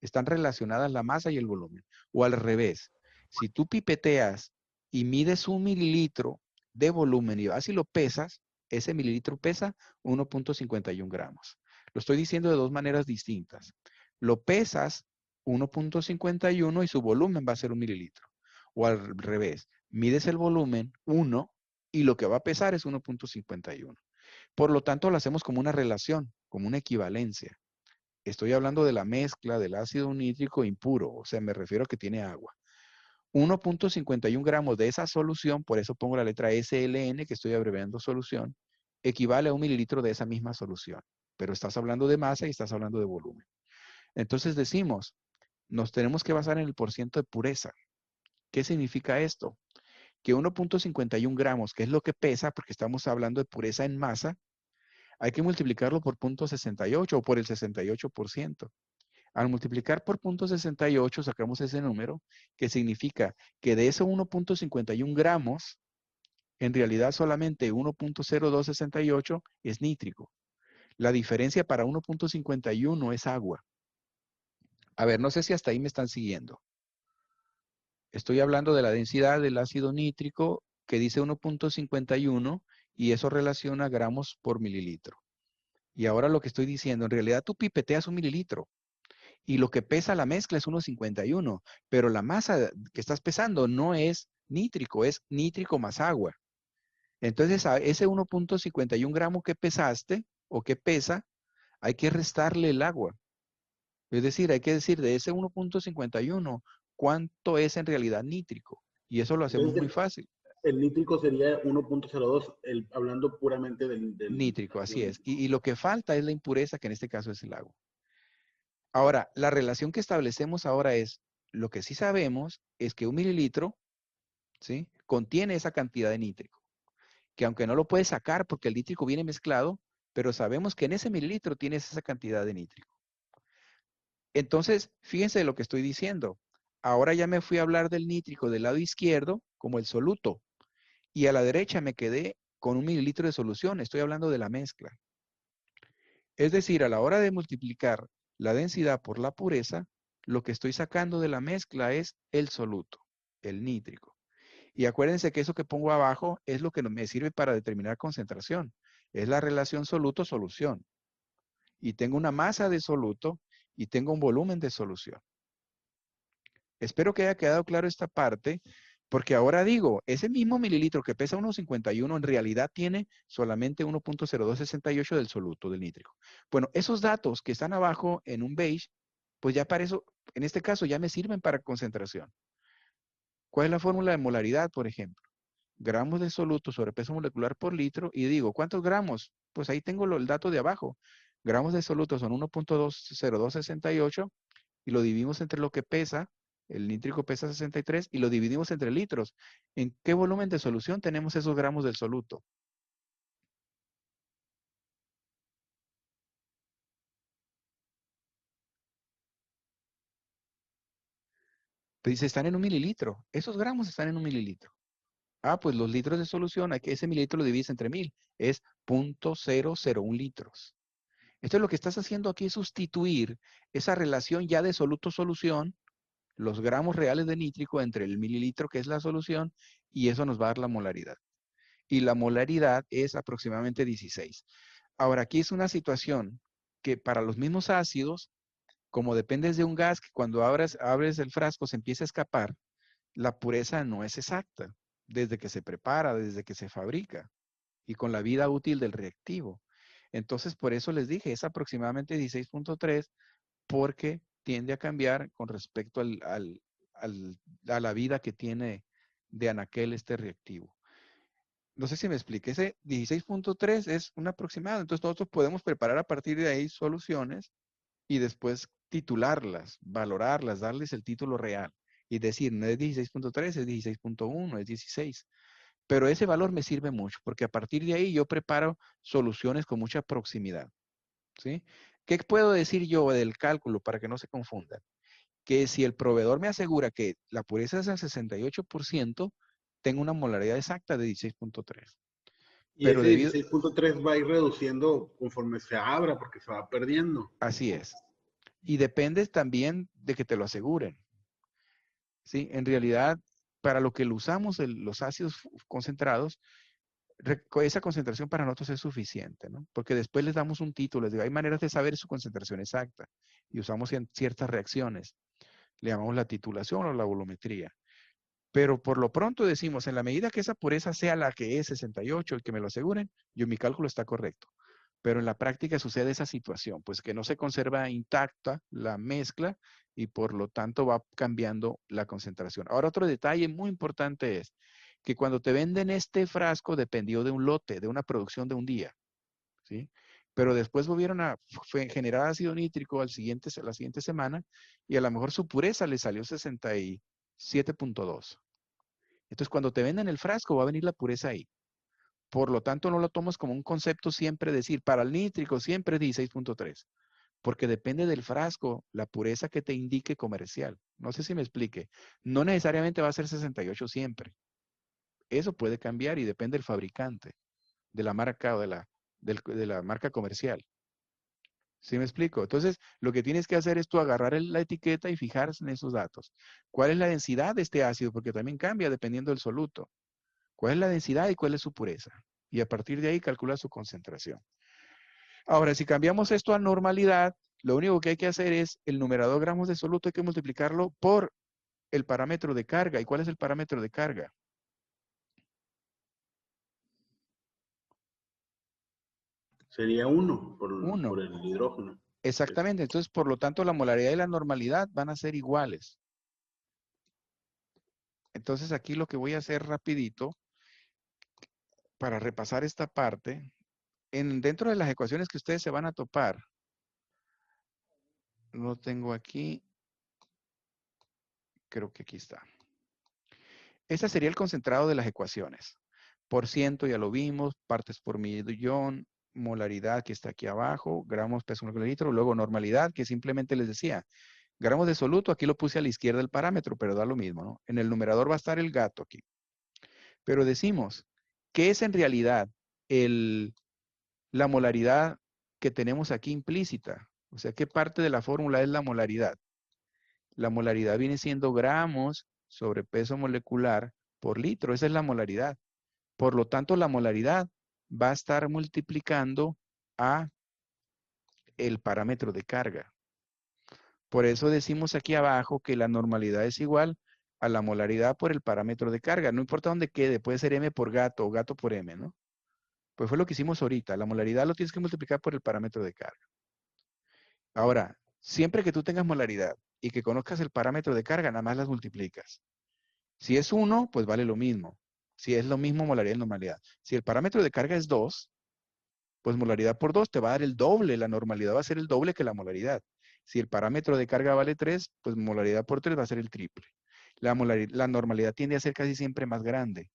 Están relacionadas la masa y el volumen. O al revés, si tú pipeteas y mides 1 mililitro de volumen y vas y lo pesas, ese mililitro pesa 1.51 gramos. Lo estoy diciendo de dos maneras distintas. Lo pesas 1.51 y su volumen va a ser 1 mililitro. O al revés, mides el volumen 1 y lo que va a pesar es 1.51. Por lo tanto, lo hacemos como una relación, como una equivalencia. Estoy hablando de la mezcla del ácido nítrico impuro, o sea, me refiero a que tiene agua. 1.51 gramos de esa solución, por eso pongo la letra SLN, que estoy abreviando solución, equivale a 1 mililitro de esa misma solución. Pero estás hablando de masa y estás hablando de volumen. Entonces decimos, nos tenemos que basar en el porciento de pureza. ¿Qué significa esto? Que 1.51 gramos, que es lo que pesa, porque estamos hablando de pureza en masa, hay que multiplicarlo por 0.68 o por el 68%. Al multiplicar por 0.68 sacamos ese número, que significa que de esos 1.51 gramos, en realidad solamente 1.0268 es nítrico. La diferencia para 1.51 es agua. A ver, no sé si hasta ahí me están siguiendo. Estoy hablando de la densidad del ácido nítrico que dice 1.51 y eso relaciona gramos por mililitro. Y ahora lo que estoy diciendo, en realidad tú pipeteas 1 mililitro y lo que pesa la mezcla es 1.51, pero la masa que estás pesando no es nítrico, es nítrico más agua. Entonces a ese 1.51 gramos que pesaste o que pesa, hay que restarle el agua. Es decir, hay que decir de ese 1.51 cuánto es en realidad nítrico. Y eso lo hacemos muy fácil. El nítrico sería 1.02, hablando puramente del nítrico, así es. Y lo que falta es la impureza, que en este caso es el agua. Ahora, la relación que establecemos ahora es, lo que sí sabemos es que 1 mililitro, ¿sí?, contiene esa cantidad de nítrico. Que aunque no lo puedes sacar porque el nítrico viene mezclado, pero sabemos que en ese mililitro tienes esa cantidad de nítrico. Entonces, fíjense lo que estoy diciendo. Ahora ya me fui a hablar del nítrico del lado izquierdo como el soluto. Y a la derecha me quedé con 1 mililitro de solución. Estoy hablando de la mezcla. Es decir, a la hora de multiplicar la densidad por la pureza, lo que estoy sacando de la mezcla es el soluto, el nítrico. Y acuérdense que eso que pongo abajo es lo que me sirve para determinar concentración. Es la relación soluto-solución. Y tengo una masa de soluto y tengo un volumen de solución. Espero que haya quedado claro esta parte, porque ahora digo, ese mismo mililitro que pesa 1.51 en realidad tiene solamente 1.0268 del soluto, del nítrico. Bueno, esos datos que están abajo en un beige, pues ya para eso, en este caso ya me sirven para concentración. ¿Cuál es la fórmula de molaridad, por ejemplo? Gramos de soluto sobre peso molecular por litro y digo, ¿cuántos gramos? Pues ahí tengo el dato de abajo. Gramos de soluto son 1.0268 y lo dividimos entre lo que pesa. El nítrico pesa 63 y lo dividimos entre litros. ¿En qué volumen de solución tenemos esos gramos del soluto? Pues dice, están en 1 mililitro. Esos gramos están en 1 mililitro. Ah, pues los litros de solución, ese mililitro lo divides entre 1000. Es 0.001 litros. Entonces lo que estás haciendo aquí es sustituir esa relación ya de soluto-solución, los gramos reales de nítrico entre el mililitro que es la solución, y eso nos va a dar la molaridad. Y la molaridad es aproximadamente 16. Ahora, aquí es una situación que para los mismos ácidos como dependes de un gas que cuando abres el frasco se empieza a escapar, la pureza no es exacta desde que se prepara, desde que se fabrica y con la vida útil del reactivo. Entonces, por eso les dije, es aproximadamente 16.3 porque tiende a cambiar con respecto a la vida que tiene de anaquel este reactivo. No sé si me expliqué, ese 16.3 es un aproximado, entonces nosotros podemos preparar a partir de ahí soluciones y después titularlas, valorarlas, darles el título real y decir, no es 16.3, es 16.1, es 16. Pero ese valor me sirve mucho porque a partir de ahí yo preparo soluciones con mucha proximidad. ¿Sí? ¿Qué puedo decir yo del cálculo para que no se confundan? Que si el proveedor me asegura que la pureza es al 68%, tengo una molaridad exacta de 16.3. Y Pero ese debido, 16.3 va a ir reduciendo conforme se abra porque se va perdiendo. así es. Y depende también de que te lo aseguren. ¿Sí? En realidad, para lo que lo usamos, los ácidos concentrados, esa concentración para nosotros es suficiente, ¿no? Porque después les damos un título, les digo, hay maneras de saber su concentración exacta y usamos ciertas reacciones. Le llamamos la titulación o la volumetría. Pero por lo pronto decimos, en la medida que esa pureza sea la que es 68 y que me lo aseguren, mi cálculo está correcto. Pero en la práctica sucede esa situación, pues que no se conserva intacta la mezcla y por lo tanto va cambiando la concentración. Ahora otro detalle muy importante es que cuando te venden este frasco dependió de un lote, de una producción de un día, ¿sí? Pero después volvieron a generar ácido nítrico la siguiente semana y a lo mejor su pureza le salió 67.2. Entonces cuando te venden el frasco va a venir la pureza ahí. Por lo tanto, no lo tomas como un concepto siempre decir, para el nítrico siempre es 16.3, porque depende del frasco, la pureza que te indique comercial. No sé si me explique. No necesariamente va a ser 68 siempre. Eso puede cambiar y depende del fabricante, de la marca o de la marca comercial. ¿Sí me explico? Entonces, lo que tienes que hacer es tú agarrar la etiqueta y fijarse en esos datos. ¿Cuál es la densidad de este ácido? Porque también cambia dependiendo del soluto. ¿Cuál es la densidad y cuál es su pureza? Y a partir de ahí calcula su concentración. Ahora, si cambiamos esto a normalidad, lo único que hay que hacer es el numerador gramos de soluto hay que multiplicarlo por el parámetro de carga. ¿Y cuál es el parámetro de carga? Sería 1 por 1. el hidrógeno. Exactamente. Entonces, por lo tanto, la molaridad y la normalidad van a ser iguales. Entonces, aquí lo que voy a hacer rapidito para repasar esta parte, dentro de las ecuaciones que ustedes se van a topar, lo tengo aquí, creo que aquí está. Ese sería el concentrado de las ecuaciones. Por ciento, ya lo vimos, partes por millón, molaridad que está aquí abajo, gramos peso por litro, luego normalidad, que simplemente les decía, gramos de soluto, aquí lo puse a la izquierda del parámetro, pero da lo mismo, ¿no? En el numerador va a estar el gato aquí. Pero decimos, ¿qué es en realidad la molaridad que tenemos aquí implícita? O sea, ¿qué parte de la fórmula es la molaridad? La molaridad viene siendo gramos sobre peso molecular por litro. Esa es la molaridad. Por lo tanto, la molaridad va a estar multiplicando a el parámetro de carga. Por eso decimos aquí abajo que la normalidad es igual a la molaridad por el parámetro de carga. No importa dónde quede, puede ser M por gato o gato por M, ¿no? Pues fue lo que hicimos ahorita. La molaridad lo tienes que multiplicar por el parámetro de carga. Ahora, siempre que tú tengas molaridad y que conozcas el parámetro de carga, nada más las multiplicas. Si es 1, pues vale lo mismo. Si es lo mismo, molaridad y normalidad. Si el parámetro de carga es 2, pues molaridad por 2 te va a dar el doble. La normalidad va a ser el doble que la molaridad. Si el parámetro de carga vale 3, pues molaridad por 3 va a ser el triple. La normalidad tiende a ser casi siempre más grande.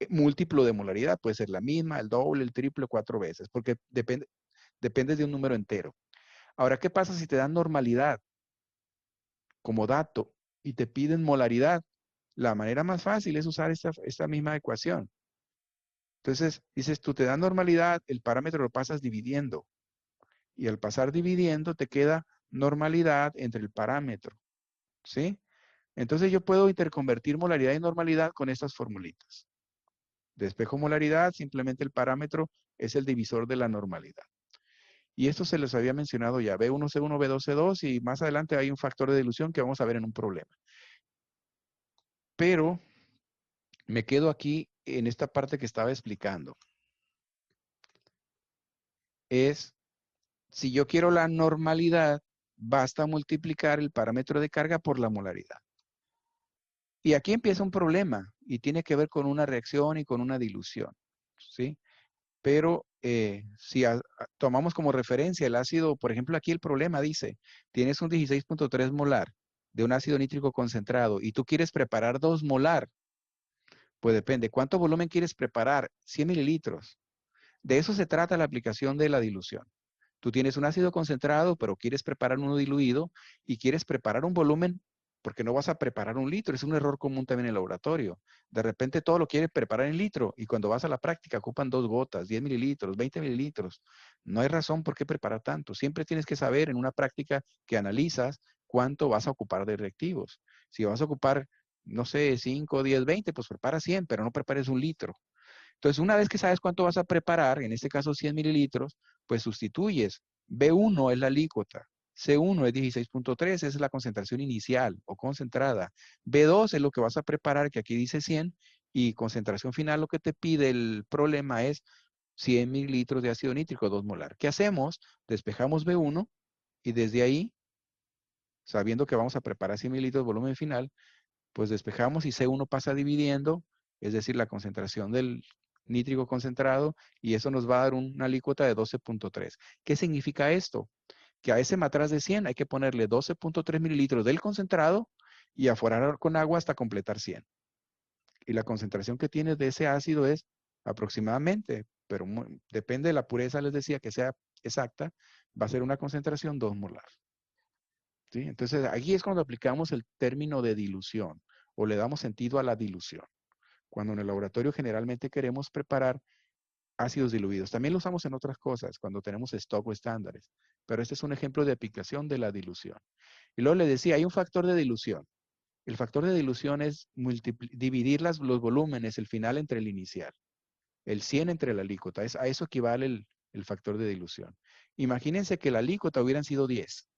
Múltiplo de molaridad puede ser la misma, el doble, el triple, 4 veces, porque depende de un número entero. Ahora, ¿qué pasa si te dan normalidad como dato y te piden molaridad? La manera más fácil es usar esta misma ecuación. Entonces, dices, tú te dan normalidad, el parámetro lo pasas dividiendo. Y al pasar dividiendo, te queda normalidad entre el parámetro. ¿Sí? Entonces, yo puedo interconvertir molaridad y normalidad con estas formulitas. Despejo molaridad, simplemente el parámetro es el divisor de la normalidad. Y esto se les había mencionado ya, B1, C1, B2, C2, y más adelante hay un factor de dilución que vamos a ver en un problema. Pero me quedo aquí en esta parte que estaba explicando. Es, si yo quiero la normalidad, basta multiplicar el parámetro de carga por la molaridad. Y aquí empieza un problema y tiene que ver con una reacción y con una dilución, ¿sí? Pero si tomamos como referencia el ácido, por ejemplo, aquí el problema dice, tienes un 16.3 molar de un ácido nítrico concentrado y tú quieres preparar 2 molar, pues depende, ¿cuánto volumen quieres preparar? 100 mililitros. De eso se trata la aplicación de la dilución. Tú tienes un ácido concentrado, pero quieres preparar uno diluido y quieres preparar un volumen, porque no vas a preparar 1 litro. Es un error común también en el laboratorio. De repente todo lo quieres preparar en litro y cuando vas a la práctica ocupan 2 gotas, 10 mililitros, 20 mililitros. No hay razón por qué preparar tanto. Siempre tienes que saber en una práctica que analizas cuánto vas a ocupar de reactivos. Si vas a ocupar, no sé, 5, 10, 20, pues prepara 100, pero no prepares 1 litro. Entonces, una vez que sabes cuánto vas a preparar, en este caso 100 mililitros, pues sustituyes. B1 es la alícuota, C1 es 16.3, esa es la concentración inicial o concentrada. B2 es lo que vas a preparar, que aquí dice 100, y concentración final lo que te pide el problema es 100 mililitros de ácido nítrico, 2 molar. ¿Qué hacemos? Despejamos B1 y desde ahí, sabiendo que vamos a preparar 100 mililitros de volumen final, pues despejamos y C1 pasa dividiendo, es decir, la concentración del nítrico concentrado, y eso nos va a dar una alícuota de 12.3. ¿Qué significa esto? Que a ese matraz de 100 hay que ponerle 12.3 mililitros del concentrado y aforar con agua hasta completar 100. Y la concentración que tienes de ese ácido es aproximadamente, pero depende de la pureza, les decía, que sea exacta, va a ser una concentración 2 molar. ¿Sí? Entonces, aquí es cuando aplicamos el término de dilución o le damos sentido a la dilución. Cuando en el laboratorio generalmente queremos preparar ácidos diluidos. También lo usamos en otras cosas, cuando tenemos stock o estándares. Pero este es un ejemplo de aplicación de la dilución. Y luego le decía, hay un factor de dilución. El factor de dilución es dividir los volúmenes, el final entre el inicial. El 100 entre la alícuota. A eso equivale el factor de dilución. Imagínense que la alícuota hubieran sido 10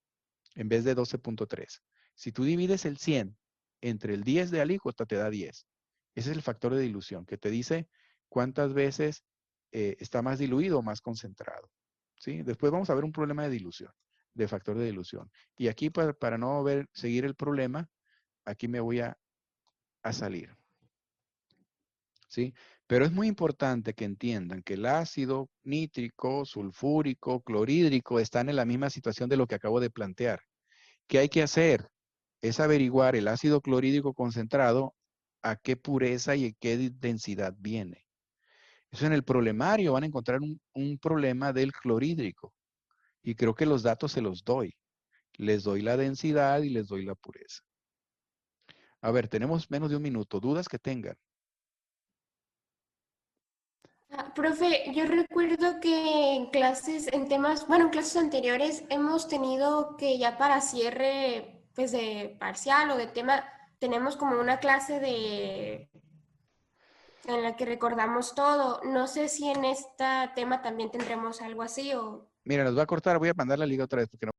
en vez de 12.3. Si tú divides el 100 entre el 10 de alícuota, te da 10. Ese es el factor de dilución, que te dice cuántas veces está más diluido o más concentrado. ¿Sí? Después vamos a ver un problema de dilución, de factor de dilución. Y aquí, para no seguir el problema, aquí me voy a salir. ¿Sí? Pero es muy importante que entiendan que el ácido nítrico, sulfúrico, clorhídrico están en la misma situación de lo que acabo de plantear. ¿Qué hay que hacer? Es averiguar el ácido clorhídrico concentrado a qué pureza y qué densidad viene. Eso en el problemario van a encontrar un problema del clorhídrico. Y creo que los datos se los doy. Les doy la densidad y les doy la pureza. A ver, tenemos menos de un minuto. ¿Dudas que tengan? Profe, yo recuerdo que en clases, en temas, bueno, en clases anteriores hemos tenido que ya para cierre, pues de parcial o de tema, tenemos como una clase en la que recordamos todo. No sé si en este tema también tendremos algo así o... Mira, nos va a cortar. Voy a mandar la liga otra vez porque no